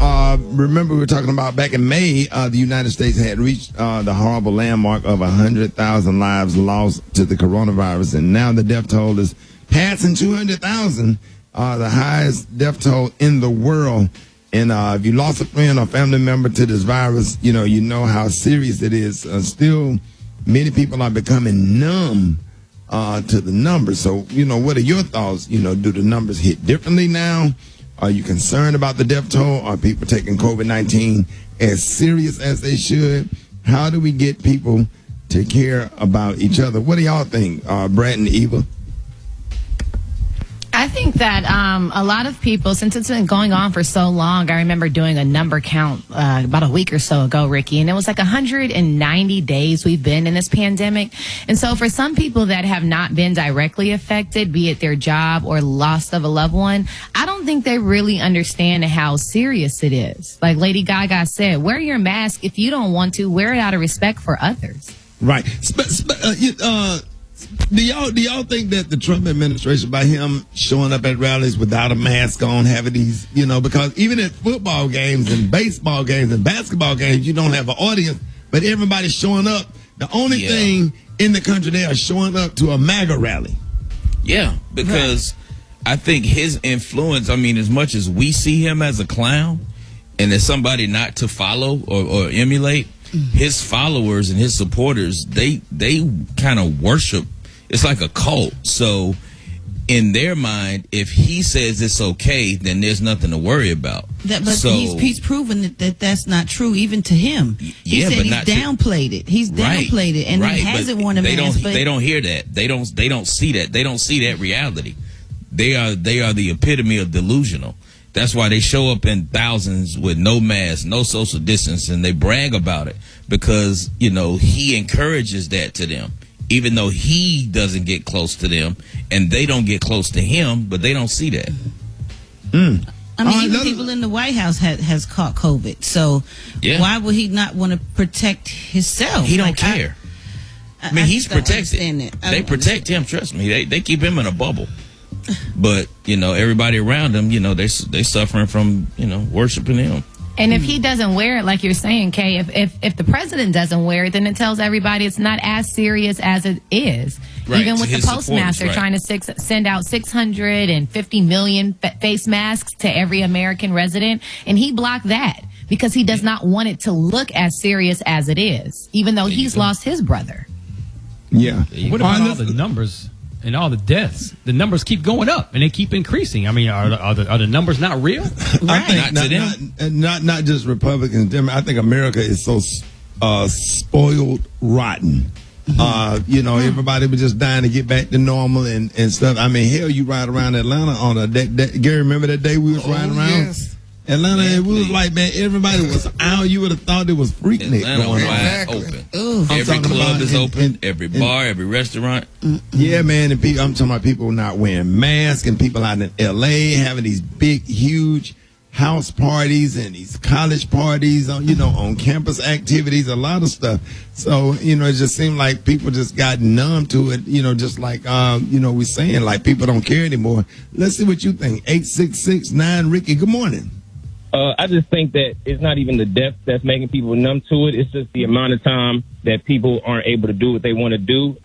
Remember we were talking about back in May, the United States had reached the horrible landmark of 100,000 lives lost to the coronavirus, and now the death toll is passing 200,000, the highest death toll in the world. And if you lost a friend or family member to this virus, you know how serious it is. Still, many people are becoming numb to the numbers. So, what are your thoughts? Do the numbers hit differently now? Are you concerned about the death toll? Are people taking COVID-19 as serious as they should? How do we get people to care about each other? What do y'all think, Brad and Eva? I think that a lot of people, since it's been going on for so long, I remember doing a number count about a week or so ago, Ricky, and it was like 190 days we've been in this pandemic. And so for some people that have not been directly affected, be it their job or loss of a loved one, I don't think they really understand how serious it is. Like Lady Gaga said, wear your mask. If you don't want to, wear it out of respect for others. Right. Do y'all think that the Trump administration, by him showing up at rallies without a mask on, having these, because even at football games and baseball games and basketball games, you don't have an audience, but everybody's showing up. The only thing in the country, they are showing up to a MAGA rally. Yeah, because I think his influence, as much as we see him as a clown and as somebody not to follow or emulate, his followers and his supporters, they kind of worship. It's like a cult. So in their mind, if he says it's okay, then there's nothing to worry about. He's proven that that's not true even to him. He said he's downplayed it. He's downplayed it, and he hasn't worn a mask. They don't hear that. They don't see that. They don't see that reality. They are the epitome of delusional. That's why they show up in thousands with no mask, no social distance, and they brag about it because, he encourages that to them, even though he doesn't get close to them and they don't get close to him, but they don't see that. Even people in the White House has caught COVID. So why would he not want to protect himself? He don't care. He's protected. They protect him. Trust me. They keep him in a bubble. But, everybody around him, they suffering from, worshiping him. And if he doesn't wear it, like you're saying, Kay, if the president doesn't wear it, then it tells everybody it's not as serious as it is. Right, even with the postmaster trying to send out 650 million face masks to every American resident, and he blocked that because he does not want it to look as serious as it is, even though he's lost his brother. Yeah. What about all the numbers and all the deaths? The numbers keep going up and they keep increasing. Are the numbers not real? I think not just Republicans. I think America is so spoiled rotten. Everybody was just dying to get back to normal and stuff. Hell, you ride around Atlanta on a day. Gary, remember that day we was riding around? Yes. Atlanta, it was like, man, everybody was out. You would have thought it was Freaknik going on. Wide open. Every club is open, every bar, every restaurant. Yeah, man, and I'm talking about people not wearing masks and people out in L.A. having these big, huge house parties and these college parties on campus activities, a lot of stuff. So, it just seemed like people just got numb to it, just like, we're saying, like people don't care anymore. Let's see what you think. 866-9 Ricky, good morning. I just think that it's not even the death that's making people numb to it. It's just the amount of time that people aren't able to do what they want to do.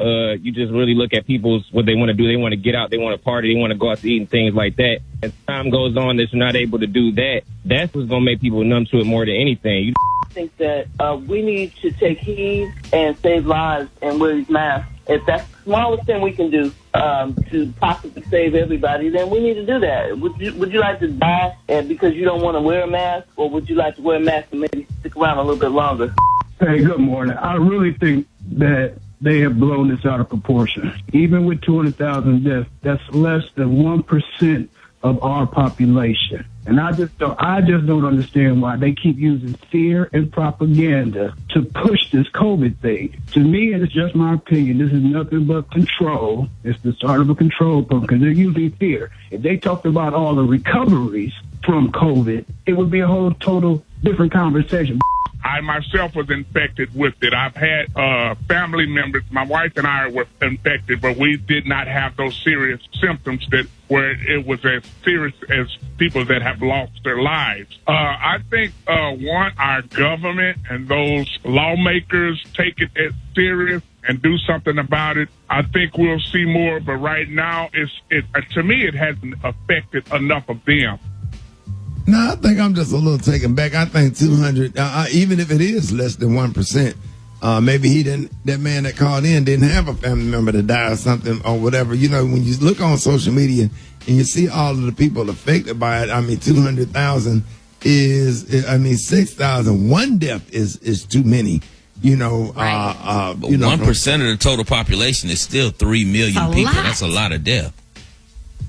You just really look at what they want to do. They want to get out. They want to party. They want to go out to eat and things like that. As time goes on, that you're not able to do that. That's what's going to make people numb to it more than anything. I think that we need to take heed and save lives and wear these masks. If that's the smallest thing we can do to possibly save everybody, then we need to do that. Would you like to die because you don't want to wear a mask, or would you like to wear a mask and maybe stick around a little bit longer? Hey, good morning. I really think that they have blown this out of proportion. Even with 200,000 deaths, that's less than 1% of our population. And I just don't understand why they keep using fear and propaganda to push this COVID thing. To me, and it's just my opinion, this is nothing but control. It's the start of a control program because they're using fear. If they talked about all the recoveries from COVID, it would be a whole total different conversation. I myself was infected with it. I've had family members, my wife and I were infected, but we did not have those serious symptoms where it was as serious as people that have lost their lives. I think, our government and those lawmakers take it as serious and do something about it. I think we'll see more, but right now, to me, it hasn't affected enough of them. No, I think I'm just a little taken back. I think 200, even if it is less than 1%, maybe that man that called in didn't have a family member to die or something or whatever. You know, when you look on social media and you see all of the people affected by it, I mean, 200,000 is 6,000. One death is too many. You know, but 1% of the total population is still 3 million people. That's a lot of death.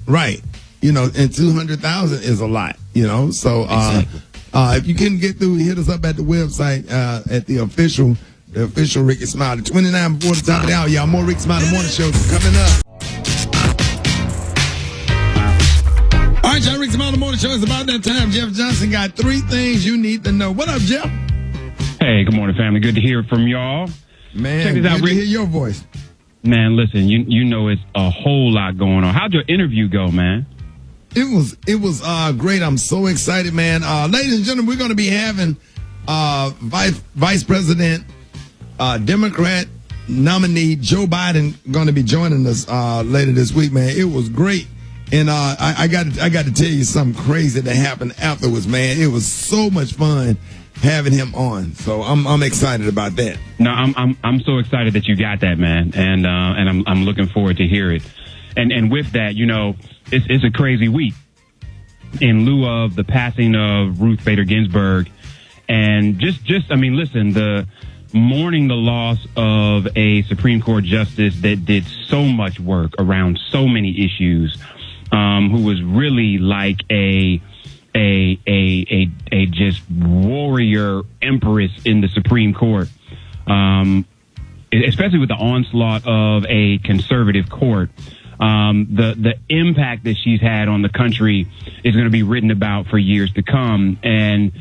Right. You know, and 200,000 is a lot, you know. So Exactly. If you couldn't get through, hit us up at the website at the official Rickey Smiley. 29 before the top of the hour, y'all. More Rickey Smiley morning shows coming up. All right, y'all. Rickey Smiley morning show is about that time. Jeff Johnson got 3 things you need to know. What up, Jeff? Hey, good morning, family. Good to hear from y'all. Man, check this out, good to hear your voice. Man, listen, you know it's a whole lot going on. How'd your interview go, man? It was great. I'm so excited, man. Ladies and gentlemen, we're going to be having Vice President, Democrat nominee Joe Biden going to be joining us later this week, man. It was great. And I got to tell you something crazy that happened afterwards, man. It was so much fun having him on. So I'm excited about that. No, I'm so excited that you got that, man. And I'm looking forward to hear it. And with that, you know, it's a crazy week in lieu of the passing of Ruth Bader Ginsburg. And just I mean, listen, the mourning the loss of a Supreme Court justice that did so much work around so many issues, who was really like a just warrior empress in the Supreme Court, especially with the onslaught of a conservative court. The impact that she's had on the country is going to be written about for years to come. And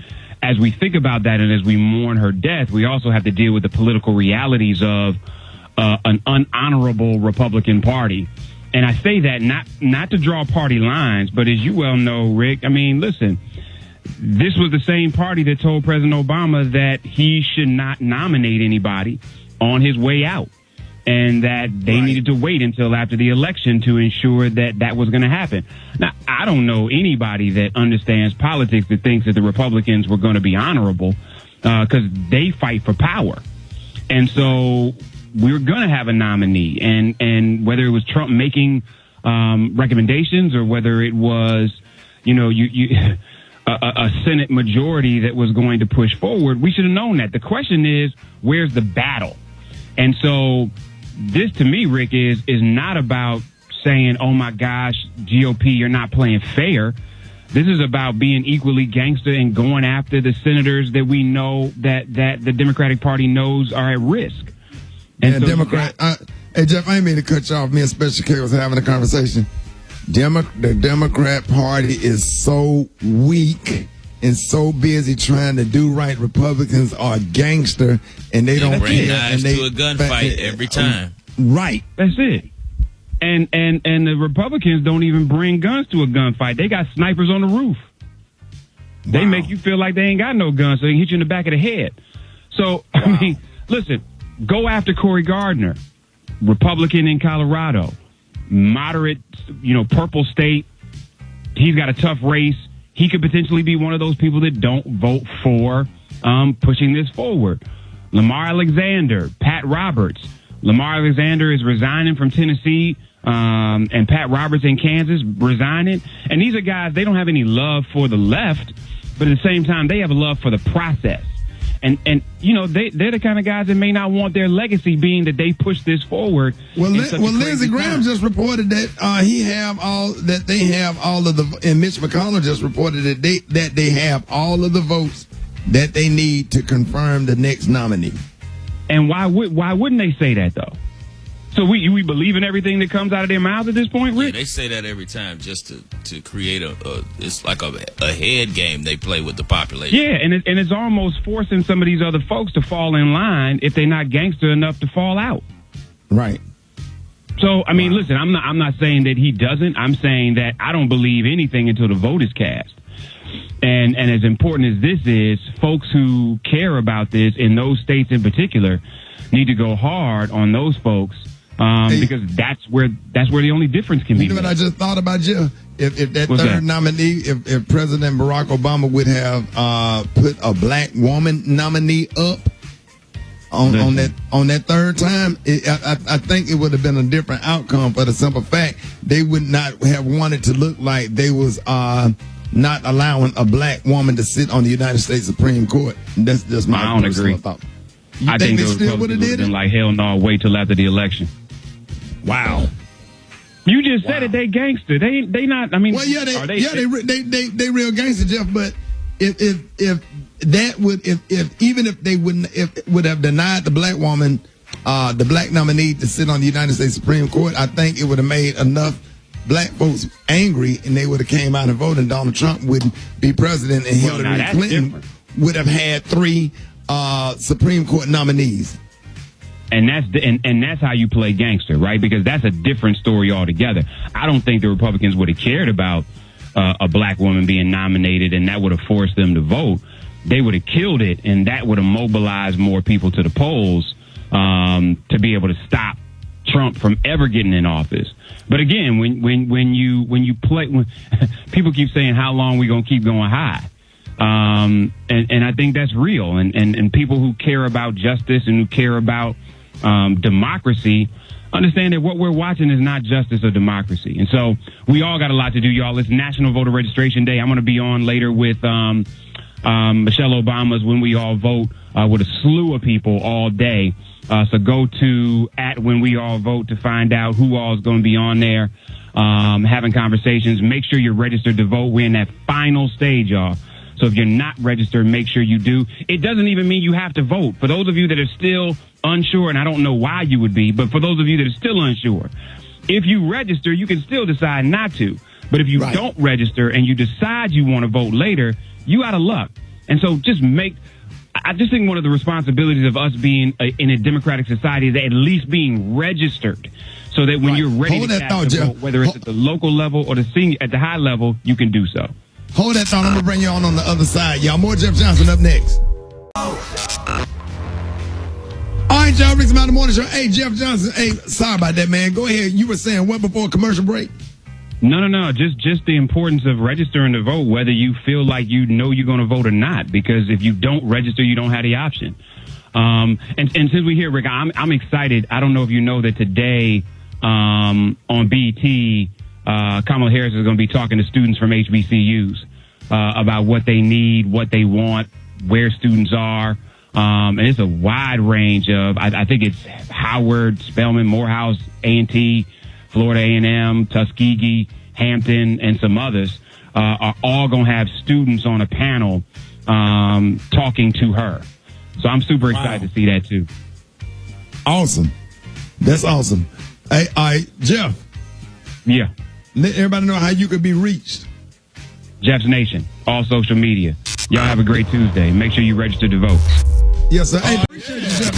as we think about that and as we mourn her death, we also have to deal with the political realities of an unhonorable Republican Party. And I say that not to draw party lines, but as you well know, Rick, I mean, listen, this was the same party that told President Obama that he should not nominate anybody on his way out, and that they needed to wait until after the election to ensure that was going to happen. Now, I don't know anybody that understands politics that thinks that the Republicans were going to be honorable, because they fight for power. And so we're going to have a nominee, and whether it was Trump making recommendations or whether it was, you know, a Senate majority that was going to push forward, we should have known that. The question is, where's the battle? And so this, to me, Rick, is not about saying, oh, my gosh, GOP, you're not playing fair. This is about being equally gangster and going after the senators that we know that the Democratic Party knows are at risk. And so Democrat. Hey, Jeff, I didn't mean to cut you off. Me and Special K was having a conversation. The Democrat Party is so weak and so busy trying to do right. Republicans are gangster, and they don't bring care. knives And to a gunfight every time. Right. That's it. And the Republicans don't even bring guns to a gunfight. They got snipers on the roof. They make you feel like they ain't got no guns, so they can hit you in the back of the head. So, I mean, listen, go after Cory Gardner, Republican in Colorado, moderate, purple state. He's got a tough race. He could potentially be one of those people that don't vote for pushing this forward. Lamar Alexander, Pat Roberts. Lamar Alexander is resigning from Tennessee, and Pat Roberts in Kansas resigning. And these are guys, they don't have any love for the left, but at the same time, they have a love for the process. And they're the kind of guys that may not want their legacy being that they push this forward. Well, Lindsey Graham just reported that they have all of the, and Mitch McConnell just reported that they have all of the votes that they need to confirm the next nominee. And why wouldn't they say that though? So we believe in everything that comes out of their mouths at this point, Rick? Yeah, they say that every time just to create it's like a head game they play with the population. Yeah, and it's almost forcing some of these other folks to fall in line if they're not gangster enough to fall out. Right. So, I mean, listen, I'm not saying that he doesn't. I'm saying that I don't believe anything until the vote is cast. And as important as this is, folks who care about this in those states in particular need to go hard on those folks. Because that's where the only difference can be. You know what I just thought about, Jill? If that third nominee, if President Barack Obama would have put a black woman nominee up, on that third time, I think it would have been a different outcome for the simple fact they would not have wanted to look like they was not allowing a black woman to sit on the United States Supreme Court. That's just my I don't personal agree. thought. I think they those still would have Republicans did it? been like, hell no, wait till after the election. Wow. You just said it. They gangster. They not. I mean, Well, yeah, are they real gangster, Jeff. But if that would even if they would have denied the black woman, the black nominee to sit on the United States Supreme Court, I think it would have made enough black folks angry, and they would have came out and voted, and Donald Trump wouldn't be president, and Well, now Hillary that's Clinton different. would have had 3 Supreme Court nominees. And that's how you play gangster, right? Because that's a different story altogether. I don't think the Republicans would have cared about a black woman being nominated, and that would have forced them to vote. They would have killed it, and that would have mobilized more people to the polls to be able to stop Trump from ever getting in office. But again, when you play, when people keep saying how long we gonna keep going high. And I think that's real. And people who care about justice and who care about democracy understand that what we're watching is not justice or democracy. And so we all got a lot to do, y'all. It's National Voter Registration Day. I'm going to be on later with Michelle Obama's When We All Vote with a slew of people all day. So go to @When We All Vote to find out who all is going to be on there having conversations. Make sure you're registered to vote. We're in that final stage, y'all. So if you're not registered, make sure you do. It doesn't even mean you have to vote. For those of you that are still unsure, and I don't know why you would be, but for those of you that are still unsure, if you register, you can still decide not to. But if you don't register and you decide you want to vote later, you out of luck. And so I just think one of the responsibilities of us being in a democratic society is at least being registered, so that when you're ready to cast a vote, whether it's at the local level or at the high level, you can do so. Hold that thought. I'm going to bring you on the other side. Y'all, more Jeff Johnson up next. All right, y'all, Rickey Smiley Morning Show. Hey, Jeff Johnson. Hey, sorry about that, man. Go ahead. You were saying what before commercial break? No. Just the importance of registering to vote, whether you feel like you know you're going to vote or not. Because if you don't register, you don't have the option. And since we're here, Rick, I'm excited. I don't know if you know that today on BET, Kamala Harris is going to be talking to students from HBCUs about what they need, what they want, where students are. And it's a wide range of, I think it's Howard, Spelman, Morehouse, A&T, Florida A&M, Tuskegee, Hampton, and some others are all going to have students on a panel talking to her. So I'm super excited to see that too. Awesome. That's awesome. Hey, all right, Jeff. Yeah. Let everybody know how you could be reached. Jeff's Nation, all social media. Y'all have a great Tuesday. Make sure you register to vote. Yes, sir. Hey, appreciate you, Jeff.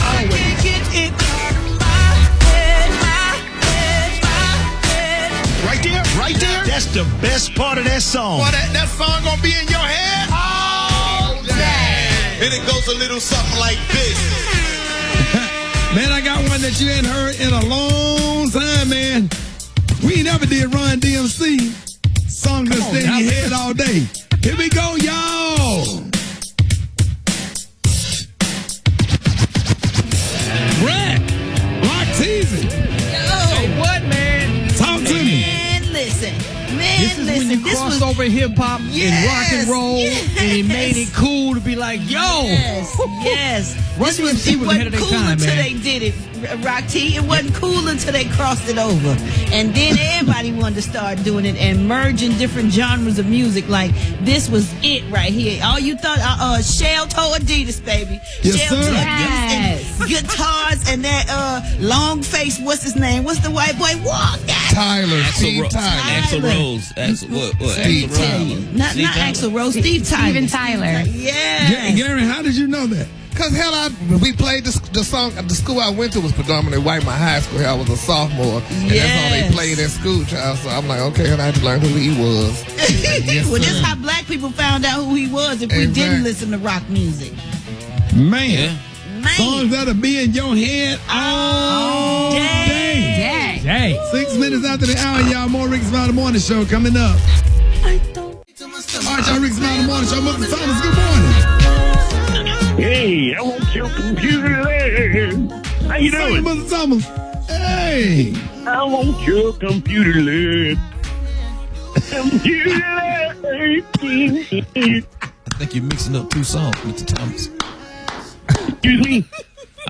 Right there. That's the best part of that song. Boy, that song gonna be in your head all day. And it goes a little something like this. Man, I got one that you ain't heard in a long time, man. We ain't never did Run DMC. Song that stay in your head all day. Here we go, y'all. Brad, Rock teasing. Say what, man? Talk to me. This is when you cross over hip hop and rock and roll, and he made it cool to be like, yo. Yes. Run This was, DMC it was ahead wasn't of their cool time, until man. they did it, Rock T. It wasn't cool until they crossed it over. And then everybody wanted to start doing it and merging different genres of music. Like, this was it right here. All you thought, Shell told Adidas, baby. Yes, Shell sir. told Yes. and guitars and that long face, what's his name? What's the white boy? Walk that. Tyler. Steve Axl Rose. Steve Tyler. Not Axl Rose, Steve Tyler. Steven Tyler. Yeah. Gary, how did you know that? Cause we played the song at the school I went to was predominantly white. My high school, I was a sophomore, and that's all they played at school, child. So I'm like, okay, and I had to learn who he was. Well, that's how black people found out who he was if we didn't listen to rock music. Man. Songs that'll be in your head all day. Dang. 6 minutes after the hour, y'all. More Rickey Smiley Morning Show coming up. All right, y'all. Rickey Smiley Morning Show. Mr. Thomas, good morning. Hey, I want your computer today. How you doing? Mr. Thomas. Hey. I want your computer love. Computer love. I think you're mixing up two songs, Mr. Thomas. Excuse me?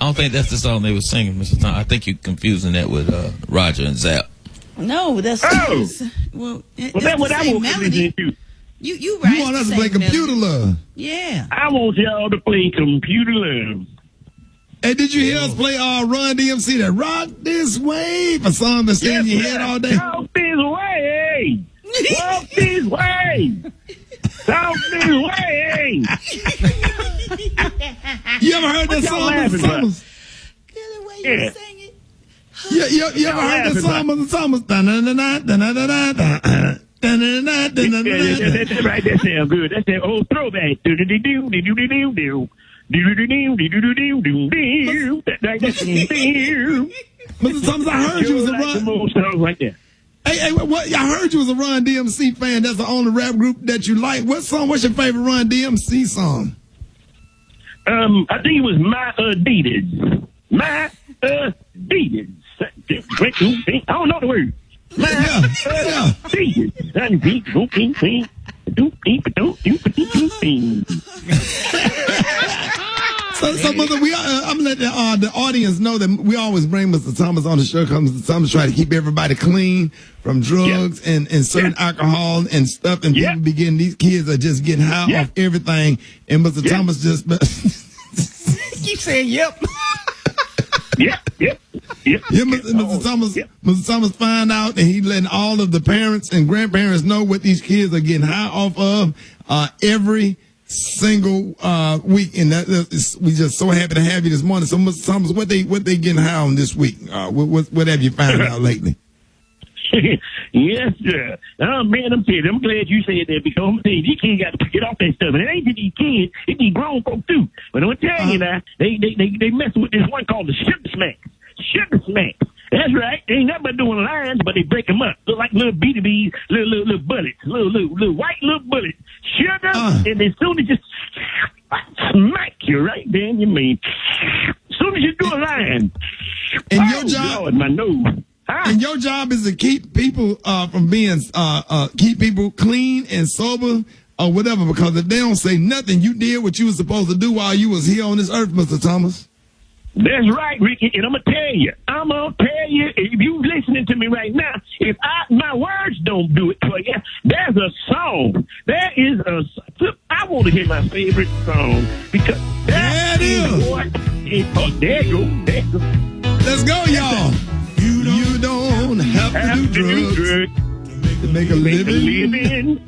I don't think that's the song they were singing, Mr. Thomas. I think you're confusing that with Roger and Zapp. No, that's well, that's what I want to listen to. You right? You want us to play computer love? Yeah. I want y'all to play computer love. Hey, did you hear us play Run DMC, that Rock This Way, a song that's staying in your head all day? Walk this way. Walk this way. Talk this way. You ever heard that song, Mr. Thomas? Yeah. You ever heard that song, Mr. Thomas? That's right. That sounds good. That's that old throwback. Mr. Thomas, I heard you was a Run. Right there. Hey, what? I heard you was a Run DMC fan. That's the only rap group that you like. What's your favorite Run DMC song? I think it was My Adidas. My Adidas. I don't know the word. My Adidas. So mother, I'm gonna let the audience know that we always bring Mr. Thomas on the show because Mr. Thomas try to keep everybody clean from drugs and certain alcohol and stuff. And people be getting, these kids are just getting high off everything. And Mr. Thomas just keep saying yep. Yeah, Mr. Thomas find out and he letting all of the parents and grandparents know what these kids are getting high off of every single week, and we just so happy to have you this morning. So, Mr. Thomas, what they getting high on this week? What have you found out lately? Yes, sir. Oh, man, I'm glad you said that because I'm saying these kids got to get off that stuff. And it ain't just these kids, it's these grown folks too. But I'm going to tell you now, they messing with this one called the Sugar Smacks. Sugar Smacks. That's right. They ain't nothing but doing lines, but they break them up. Look like little BDBs, little bullets, little white little bullets. Sugar, and as soon as you smack you right there in your mouth. As soon as you do a line. And your job, Lord, my nose. And your job is to keep people from being keep people clean and sober or whatever. Because if they don't say nothing, you did what you were supposed to do while you was here on this earth, Mr. Thomas. That's right, Ricky, and I'm gonna tell you, if you listening to me right now, if my words don't do it for you, there's a song. I want to hear my favorite song because that is what. There you go. Let's go, y'all. You don't have to do drugs to make a living.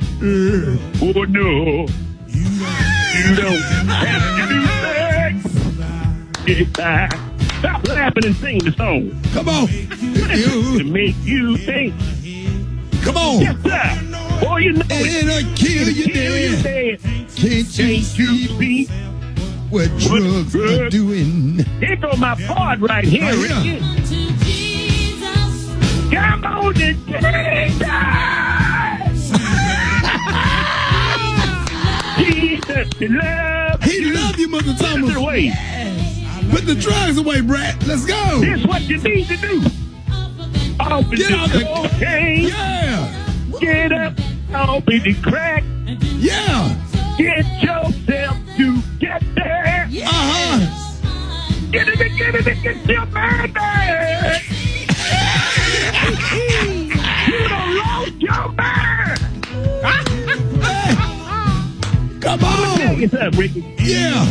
Oh no, you don't have to do sex. Stop laughing and sing the song. Come on. To make you think. Come on. Yes, sir. Boy, you know and I'll kill you dead. Can't you see what drugs are doing? Here goes my part right here, Ricky. Come on, the Jesus. He love you, Mother Thomas. Put the drugs away, Brad. Let's go. This is what you need to do. Get out the cocaine. Yeah. Get up off of the crack. Yeah. Get yourself together. Get your man there. You done lost your man. Come on. Tell you something, Ricky. Yeah.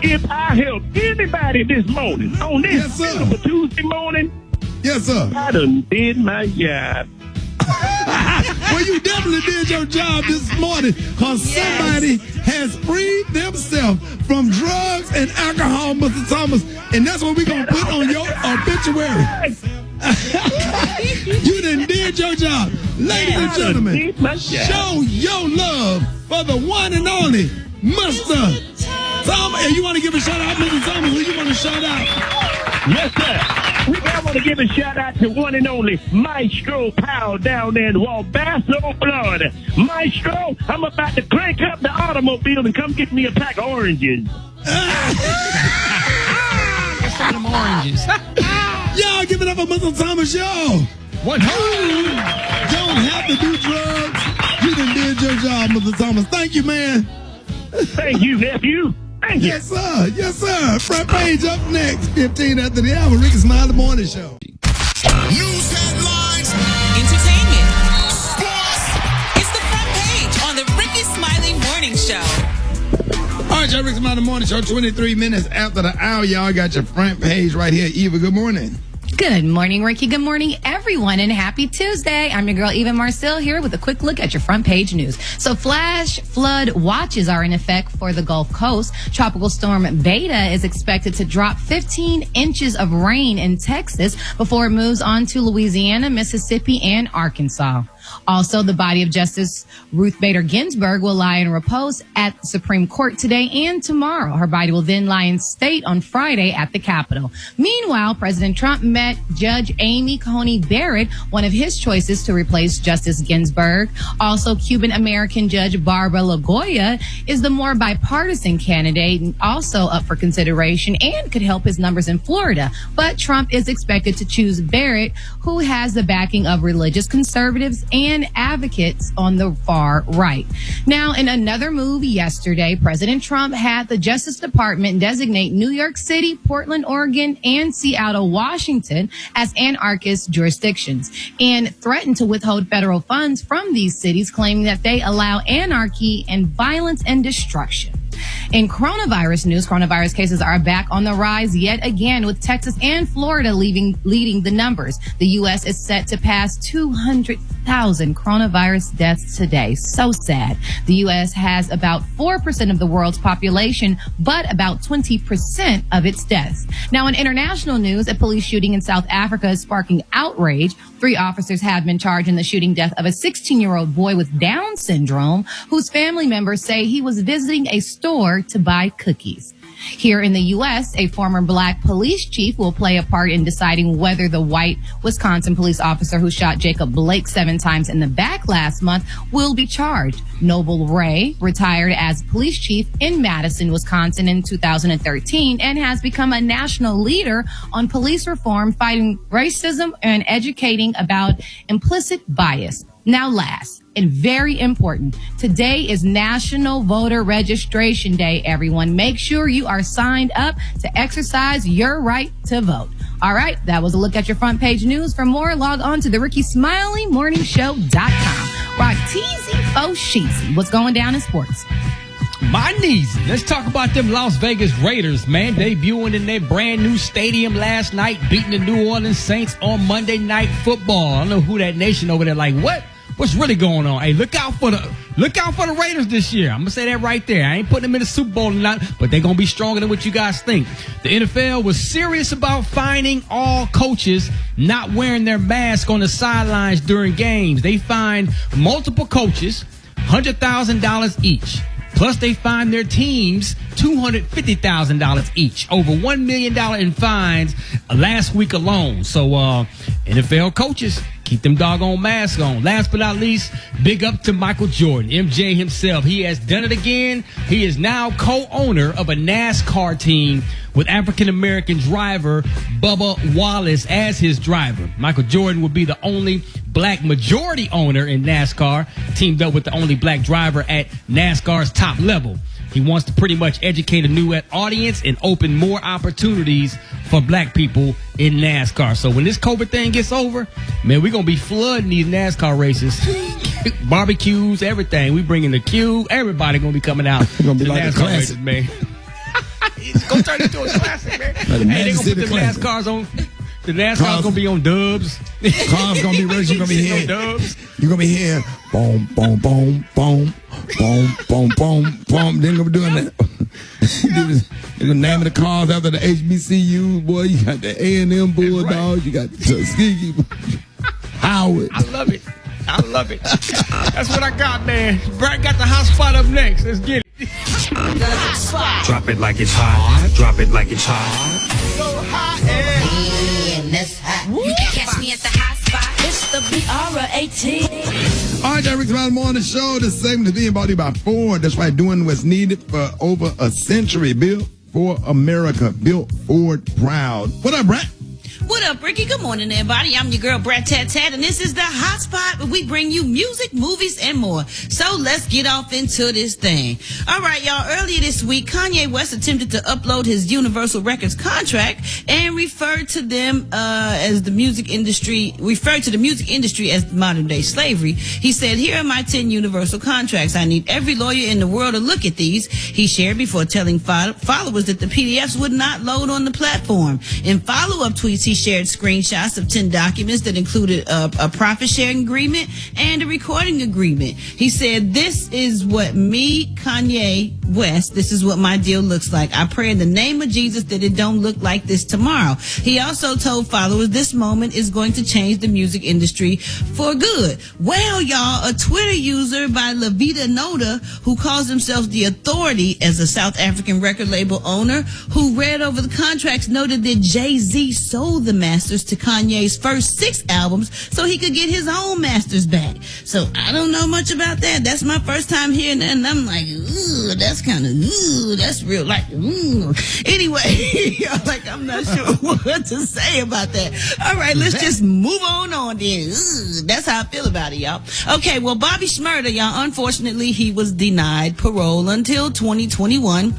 If I help anybody this morning, on this beautiful Tuesday morning, yes, sir, I done did my job. Well, you definitely did your job this morning because somebody has freed themselves from drugs and alcohol, Mr. Thomas, and that's what we're going to put on your obituary. You done did your job. Ladies and gentlemen, show your love for the one and only Mr. Thomas. And you want to give a shout out, Mr. Thomas? Who you want to shout out? Yes, sir. I want to give a shout out to one and only Maestro Powell down there in Walbasso, Florida. Maestro, I'm about to crank up the automobile and come get me a pack of oranges. Them oranges. Y'all give it up for Mr. Thomas, y'all. What? You don't have to do drugs. You done did your job, Mr. Thomas. Thank you, man. Thank you, nephew. Thank you. Yes, sir. Yes, sir. Front page up next. 15 after the hour. Rickey Smiley Morning Show. News headlines. Entertainment. Sports. It's the front page on the Rickey Smiley Morning Show. All right, y'all, Rickey Smiley Morning Show. 23 minutes after the hour. Y'all got your front page right here. Eva, good morning. Good morning, Ricky. Good morning, everyone, and happy Tuesday. I'm your girl, Eva Marcel, here with a quick look at your front page news. So flash flood watches are in effect for the Gulf Coast. Tropical storm Beta is expected to drop 15 inches of rain in Texas before it moves on to Louisiana, Mississippi, and Arkansas. Also, the body of Justice Ruth Bader Ginsburg will lie in repose at the Supreme Court today and tomorrow. Her body will then lie in state on Friday at the Capitol. Meanwhile, President Trump met Judge Amy Coney Barrett, one of his choices to replace Justice Ginsburg. Also, Cuban-American Judge Barbara Lagoya is the more bipartisan candidate and also up for consideration and could help his numbers in Florida. But Trump is expected to choose Barrett, who has the backing of religious conservatives and advocates on the far right. Now, in another move yesterday, President Trump had the Justice Department designate New York City, Portland, Oregon, and Seattle, Washington as anarchist jurisdictions and threatened to withhold federal funds from these cities, claiming that they allow anarchy and violence and destruction. In coronavirus news, coronavirus cases are back on the rise yet again, with Texas and Florida leading the numbers. The U.S. is set to pass 200,000 coronavirus deaths today. So sad. The U.S. has about 4% of the world's population, but about 20% of its deaths. Now, in international news, a police shooting in South Africa is sparking outrage. 3 officers have been charged in the shooting death of a 16-year-old boy with Down syndrome, whose family members say he was visiting a store to buy cookies. Here in the U.S., a former black police chief will play a part in deciding whether the white Wisconsin police officer who shot Jacob Blake 7 times in the back last month will be charged. Noble Ray retired as police chief in Madison, Wisconsin in 2013 and has become a national leader on police reform, fighting racism and educating about implicit bias. Now last, and very important, today is National Voter Registration Day, everyone. Make sure you are signed up to exercise your right to vote. All right, that was a look at your front page news. For more, log on to the RickeySmileyMorningShow.com. Rock teasy, faux sheezy. What's going down in sports? My knees. Let's talk about them Las Vegas Raiders, man. Debuting in their brand new stadium last night, beating the New Orleans Saints on Monday Night Football. I don't know who that nation over there like, what? What's really going on? Hey, look out for the Raiders this year. I'm gonna say that right there. I ain't putting them in the Super Bowl or not, but they're gonna be stronger than what you guys think. The NFL was serious about fining all coaches not wearing their mask on the sidelines during games. They fined multiple coaches $100,000 each. Plus, they fined their teams $250,000 each, over $1 million in fines last week alone. So, NFL coaches, keep them doggone masks on. Last but not least, big up to Michael Jordan, MJ himself. He has done it again. He is now co-owner of a NASCAR team with African-American driver Bubba Wallace as his driver. Michael Jordan will be the only black majority owner in NASCAR, teamed up with the only black driver at NASCAR's top level. He wants to pretty much educate a new audience and open more opportunities for black people in NASCAR. So when this COVID thing gets over, man, we're going to be flooding these NASCAR races. Barbecues, everything. We bringing the queue. Everybody going to be coming out. It's going to be like NASCAR a classic, races, man. It's going to turn into a classic, man. Hey, they're going to put the NASCARs on. The NASCAR's going to be on dubs. Cars going to be racing. You're going to be here. Dubs. You're going to be here. Boom, boom, boom, boom, boom, boom, boom, boom. Then going to be doing that. They're going to name the cars after the HBCU, boy. You got the A&M Bulldogs. You got the Tuskegee. Howard. I love it. I love it. That's what I got, man. Brad got the hot spot up next. Let's get it. Drop it like it's hot. Drop it like it's hot. So hot You can catch me at the hot spot. It's the BR18. All right, y'all, Rickey Smiley Morning Show. This segment is being brought to you by Ford. That's right, doing what's needed for over a century, Bill. for America. Built Ford proud. What up, Brett? What up, Ricky? Good morning, everybody. I'm your girl, Brat Tat Tat, and this is the Hot Spot where we bring you music, movies, and more. So let's get off into this thing. All right, y'all. Earlier this week, Kanye West attempted to upload his Universal Records contract and referred to the music industry as modern day slavery. He said, "Here are my 10 Universal contracts. I need every lawyer in the world to look at these." He shared before telling followers that the PDFs would not load on the platform. In follow-up tweets, he shared screenshots of 10 documents that included a profit sharing agreement and a recording agreement. He said, "This is what me, Kanye West, this is what my deal looks like. I pray in the name of Jesus that it don't look like this tomorrow." He also told followers this moment is going to change the music industry for good. Well, y'all, a Twitter user by La Vida Noda, who calls himself The Authority as a South African record label owner, who read over the contracts, noted that Jay-Z sold the masters to Kanye's first 6 albums so he could get his own masters back. So I don't know much about that. That's my first time hearing that, and I'm like, ooh, that's kind of, ooh, that's real, like, ooh. Anyway, like, I'm not sure what to say about that. All right, let's just move on then. Ooh, that's how I feel about it, y'all. Okay, well, Bobby Shmurda, y'all, unfortunately, he was denied parole until 2021.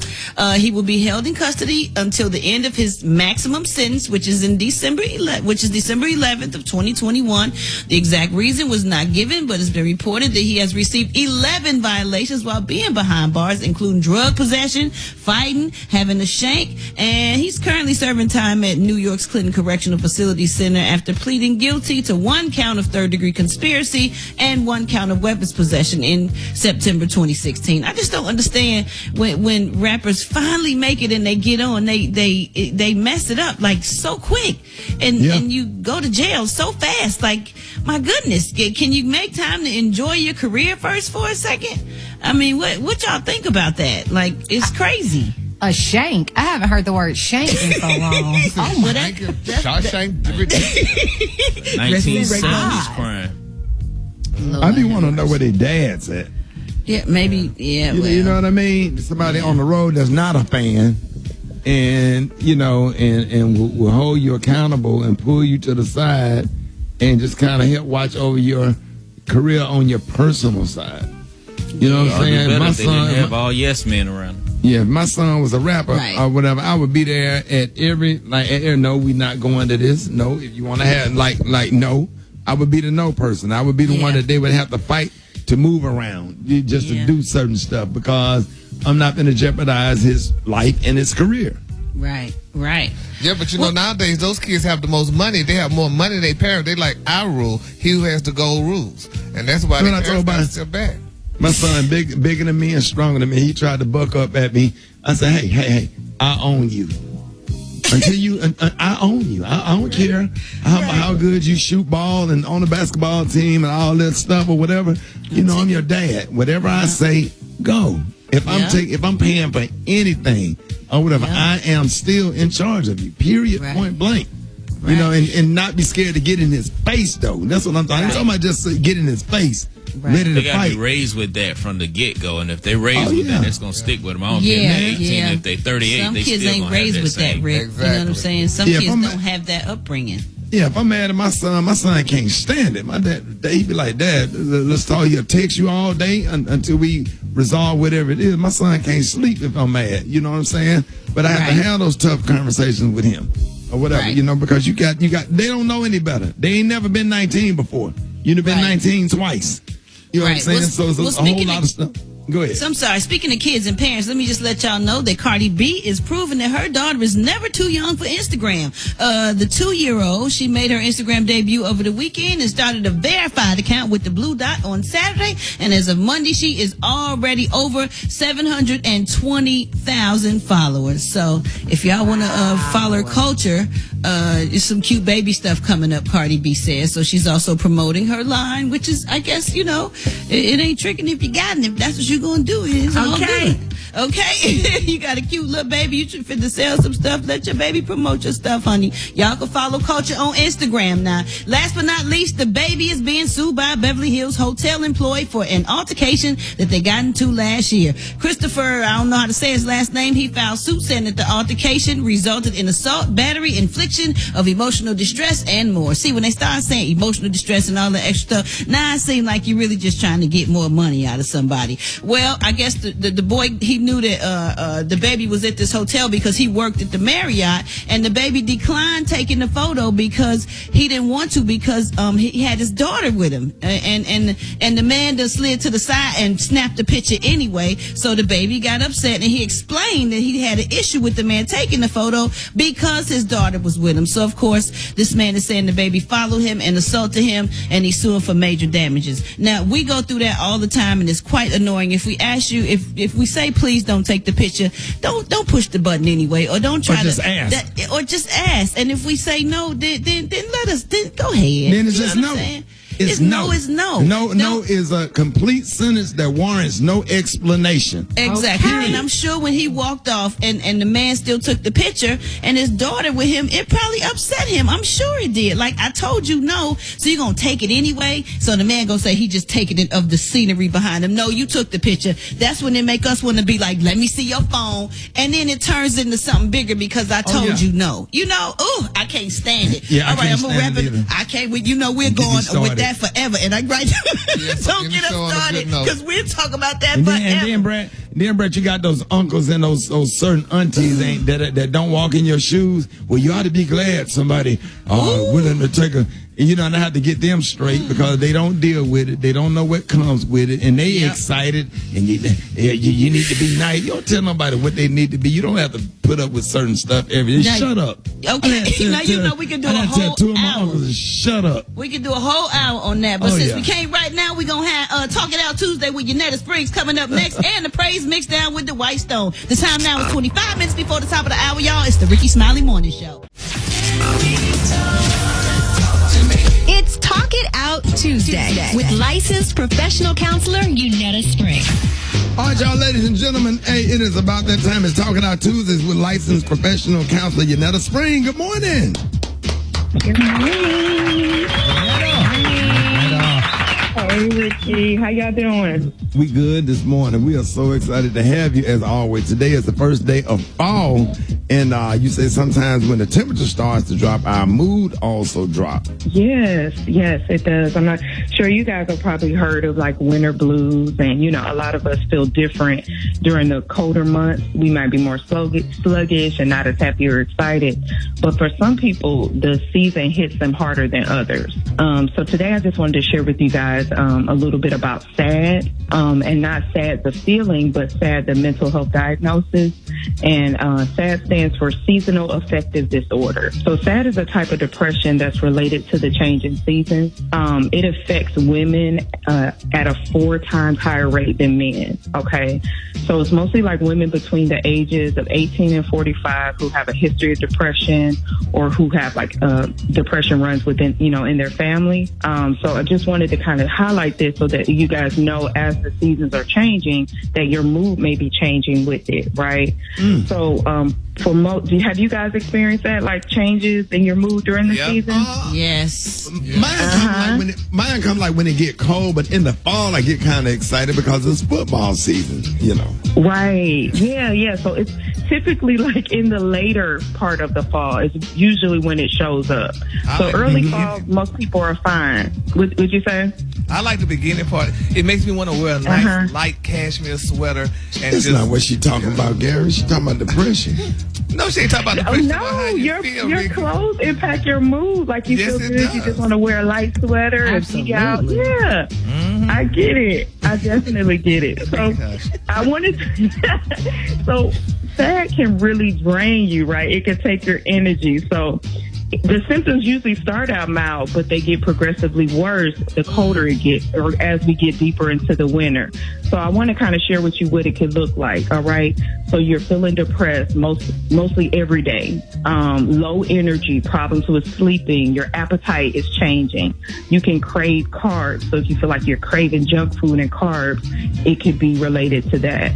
He will be held in custody until the end of his maximum sentence, which is December 11th of 2021. The exact reason was not given, but it's been reported that he has received 11 violations while being behind bars, including drug possession, fighting, having a shank, and he's currently serving time at New York's Clinton Correctional Facility Center after pleading guilty to 1 count of third-degree conspiracy and 1 count of weapons possession in September 2016. I just don't understand when rappers finally make it and they get on, they mess it up like so quick, and you go to jail so fast. Like, my goodness, can you make time to enjoy your career first for a second? I mean, what y'all think about that? Like, it's crazy. A shank? I haven't heard the word shank in so long. Oh, well, that's 1970s crime. I be want to know where their dad's at. Yeah, maybe. Yeah, you know what I mean? Somebody on the road that's not a fan, and and will hold you accountable and pull you to the side, and just kind of help watch over your career on your personal side. You know what I'm saying? My son didn't have all yes men around. Yeah, if my son was a rapper or whatever, I would be there at every no, we not going to this. No, if you want to have no, I would be the no person. I would be the one that they would have to fight to move around, just to do certain stuff, because I'm not going to jeopardize his life and his career. Right. Yeah, but nowadays those kids have the most money. They have more money than their parents. They like our rule. He who has the gold rules, and that's why their parents got to step back. My son, bigger than me and stronger than me. He tried to buck up at me. I said, hey, I own you. I own you. I don't care how good you shoot ball and on the basketball team and all that stuff or whatever. I'm your dad. Whatever I say, go. If I'm paying for anything or whatever, I am still in charge of you. Period. Point blank. And not be scared to get in his face, though. That's what I'm talking. I'm talking about just get in his face. Ready to they gotta fight. be raised with that from the get-go, and if they raised with that, it's gonna stick with them. I don't care if they're 18, if they're 38, some they kids still ain't gonna raised have with that, Rick. Exactly. You know what I'm saying? Some kids don't have that upbringing. Yeah, if I'm mad at my son can't stand it. My dad, he be like, Dad, let's talk. He'll text you all day until we resolve whatever it is. My son can't sleep if I'm mad. You know what I'm saying? But I have to have those tough conversations with him or whatever, because you got, they don't know any better. They ain't never been 19 before. You've been 19 twice. You know what I'm saying? So it's a whole lot of stuff. Go ahead. So I'm sorry. Speaking of kids and parents, let me just let y'all know that Cardi B is proving that her daughter is never too young for Instagram. The 2-year-old, she made her Instagram debut over the weekend and started a verified account with the blue dot on Saturday. And as of Monday, she is already over 720,000 followers. So if y'all want to follow her culture, there's some cute baby stuff coming up, Cardi B says. So she's also promoting her line, which is, I guess, it ain't tricking if you got it. If that's what you're going to do, it's all good. Okay? You got a cute little baby. You should fit to sell some stuff. Let your baby promote your stuff, honey. Y'all can follow Culture on Instagram now. Last but not least, the baby is being sued by a Beverly Hills hotel employee for an altercation that they got into last year. Christopher, I don't know how to say his last name, he filed suit saying that the altercation resulted in assault, battery, infliction of emotional distress, and more. See, when they start saying emotional distress and all the extra stuff, now it seems like you're really just trying to get more money out of somebody. Well, I guess the boy, he knew that the baby was at this hotel because he worked at the Marriott, and the baby declined taking the photo because he didn't want to, because he had his daughter with him, and the man just slid to the side and snapped the picture anyway. So the baby got upset, and he explained that he had an issue with the man taking the photo because his daughter was with him. So of course this man is saying the baby followed him and assaulted him, and he's suing for major damages. Now we go through that all the time, and it's quite annoying. If we ask you, if we say please don't take the picture, don't push the button anyway, or don't try Or just ask. or just ask. And if we say no, then let us. Then go ahead. Then it's You just know no. what I'm saying? It's no. It's no. No is a complete sentence that warrants no explanation. Exactly. And I'm sure when he walked off and the man still took the picture and his daughter with him, it probably upset him. I'm sure it did. Like, I told you no, so you're going to take it anyway. So the man going to say he just taking it of the scenery behind him. No, you took the picture. That's when they make us want to be like, let me see your phone. And then it turns into something bigger because I told you no. You know, I can't stand it. Yeah, all right, I'm going going to wrap it. I can't, we're going with that forever. And I'm right. Don't get us started because we'll talk about that And forever. then, Brett, you got those uncles and those certain aunties that don't walk in your shoes. Well, you ought to be glad somebody willing to take a. You don't have to get them straight because they don't deal with it. They don't know what comes with it, and they excited. And you need to be nice. You don't tell nobody what they need to be. You don't have to put up with certain stuff every day. Shut up. Okay, now you know we can do a whole tell two of my hour. uncles to shut up. We can do a whole hour on that. But since we can't right now, we're going to have Talk It Out Tuesday with Nene Springs coming up next, and the praise mixed down with the White Stone. The time now is 25 minutes before the top of the hour, y'all. It's the Rickey Smiley Morning Show. It's Talk It Out Tuesday with licensed professional counselor Nene Springs. All right, y'all, ladies and gentlemen, hey, it is about that time. It's Talking Out Tuesdays with licensed professional counselor Nene Spring. Good morning. Good morning. Hey, Rickey. How y'all doing? We good this morning. We are so excited to have you as always. Today is the first day of fall, and you say sometimes when the temperature starts to drop, our mood also drops. Yes, it does. I'm not sure you guys have probably heard of like winter blues, and a lot of us feel different during the colder months. We might be more sluggish and not as happy or excited. But for some people, the season hits them harder than others. So today I just wanted to share with you guys a little bit about SAD, and not SAD the feeling, but SAD the mental health diagnosis. And SAD stands for Seasonal Affective Disorder. So SAD is a type of depression that's related to the change in seasons. It affects women at a 4 times higher rate than men. Okay, so it's mostly like women between the ages of 18 and 45 who have a history of depression or who have like depression runs within in their family. So I just wanted to kind of highlight this so that you guys know as the seasons are changing that your mood may be changing with it, right? So for have you guys experienced that, like changes in your mood during the season? Yes. Mine comes like when it get cold, but in the fall I get kind of excited because it's football season, Right. Yeah. So it's typically like in the later part of the fall is usually when it shows up. So early fall, most people are fine. Would you say? I like the beginning part. It makes me want to wear a nice light cashmere sweater. And That's not what she talking about, Gary. She talking about depression. No, she ain't talking about depression. No, your clothes impact your mood. Like you feel good. You just want to wear a light sweater and be out. Yeah, I get it. I definitely get it. So I wanted to. So SAD can really drain you, right? It can take your energy. So the symptoms usually start out mild, but they get progressively worse the colder it gets or as we get deeper into the winter. So I want to kind of share with you what it could look like, all right? So you're feeling depressed mostly every day, low energy, problems with sleeping, your appetite is changing. You can crave carbs. So if you feel like you're craving junk food and carbs, it could be related to that.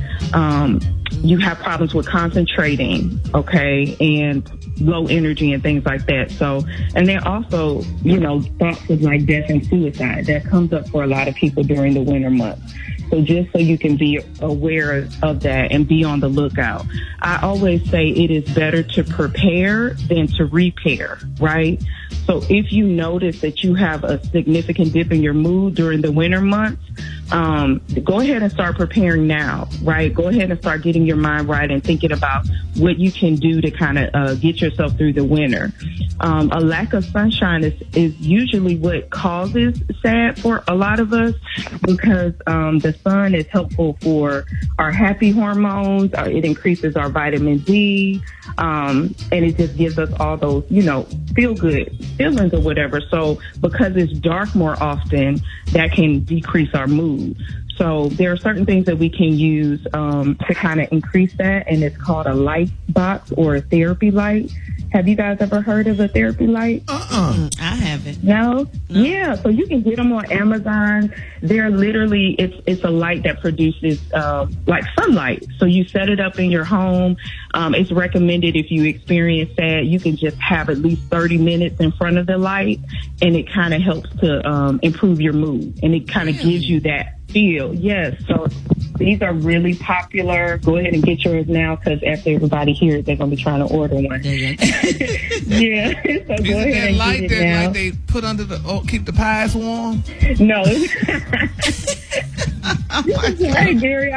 you have problems with concentrating, okay, and low energy and things like that. So, and then also, thoughts of like death and suicide that comes up for a lot of people during the winter months. So just so you can be aware of that and be on the lookout. I always say it is better to prepare than to repair, right? So if you notice that you have a significant dip in your mood during the winter months, go ahead and start preparing now, right? Go ahead and start getting your mind right and thinking about what you can do to kind of get yourself through the winter. A lack of sunshine is usually what causes sad for a lot of us, because the sun is helpful for our happy hormones. It increases our vitamin D, and it just gives us all those, feel good feelings or whatever. So because it's dark more often, that can decrease our mood. So there are certain things that we can use to kind of increase that, and it's called a light box or a therapy light. Have you guys ever heard of a therapy light? I haven't. No? Yeah, so you can get them on Amazon. They're literally, it's a light that produces like sunlight. So you set it up in your home. It's recommended if you experience that, you can just have at least 30 minutes in front of the light, and it kind of helps to improve your mood, and it kind of gives you that feel. Yes, so these are really popular. Go ahead and get yours now, because after everybody hears, they're going to be trying to order one. Yeah. So go ahead and light get it that now. like they put under the keep the pies warm? No. Hey, Gary,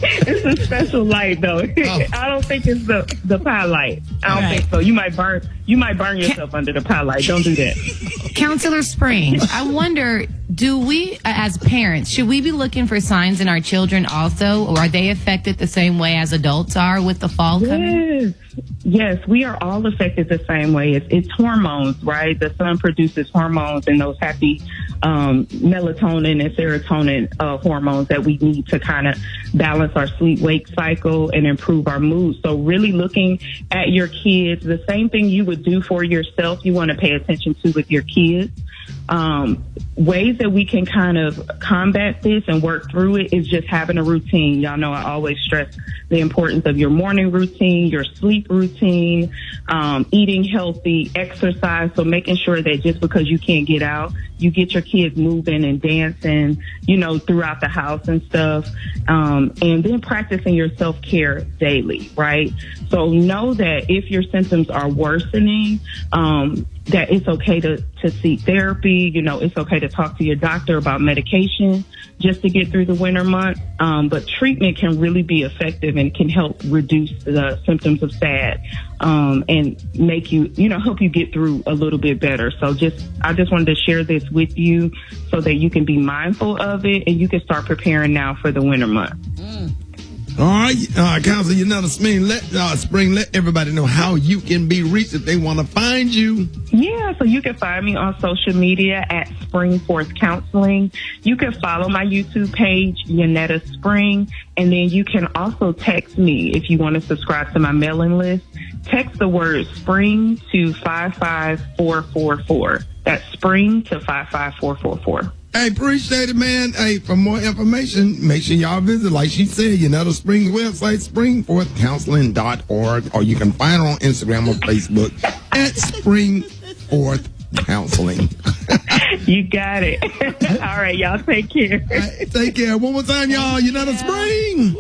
it's a special light, though. I don't think it's the pie light. I don't think so. You might burn yourself under the pie light. Don't do that. Counselor Spring, I wonder, do we, as parents, should we be looking for signs in our children also, or are they affected the same way as adults are with the fall coming? Yes, we are all affected the same way. It's hormones, right? The sun produces hormones, and those happy melatonin and serotonin hormones that we need to kind of balance our sleep-wake cycle and improve our mood. So really looking at your kids, the same thing you would do for yourself, you want to pay attention to with your kids. Ways that we can kind of combat this and work through it is just having a routine. Y'all know I always stress the importance of your morning routine, your sleep routine, eating healthy, exercise. So making sure that just because you can't get out, you get your kids moving and dancing, throughout the house and stuff. And then practicing your self-care daily, right? So know that if your symptoms are worsening, that it's okay to seek therapy. It's okay to talk to your doctor about medication just to get through the winter months. But treatment can really be effective and can help reduce the symptoms of SAD, and make you, help you get through a little bit better. So I just wanted to share this with you so that you can be mindful of it and you can start preparing now for the winter months. All right, Counselor Nene Spring, let everybody know how you can be reached if they want to find you. Yeah, so you can find me on social media at Springforth Counseling. You can follow my YouTube page, Yanetta Spring, and then you can also text me if you want to subscribe to my mailing list. Text the word SPRING to 55444. That's SPRING to 55444. Hey, appreciate it, man. Hey, for more information, make sure y'all visit, like she said, Yanetta Spring's website, springforthcounseling.org, or you can find her on Instagram or Facebook at Springforth Counseling. You got it. All right, y'all, take care. Right, take care. One more time, y'all. Yanetta Spring.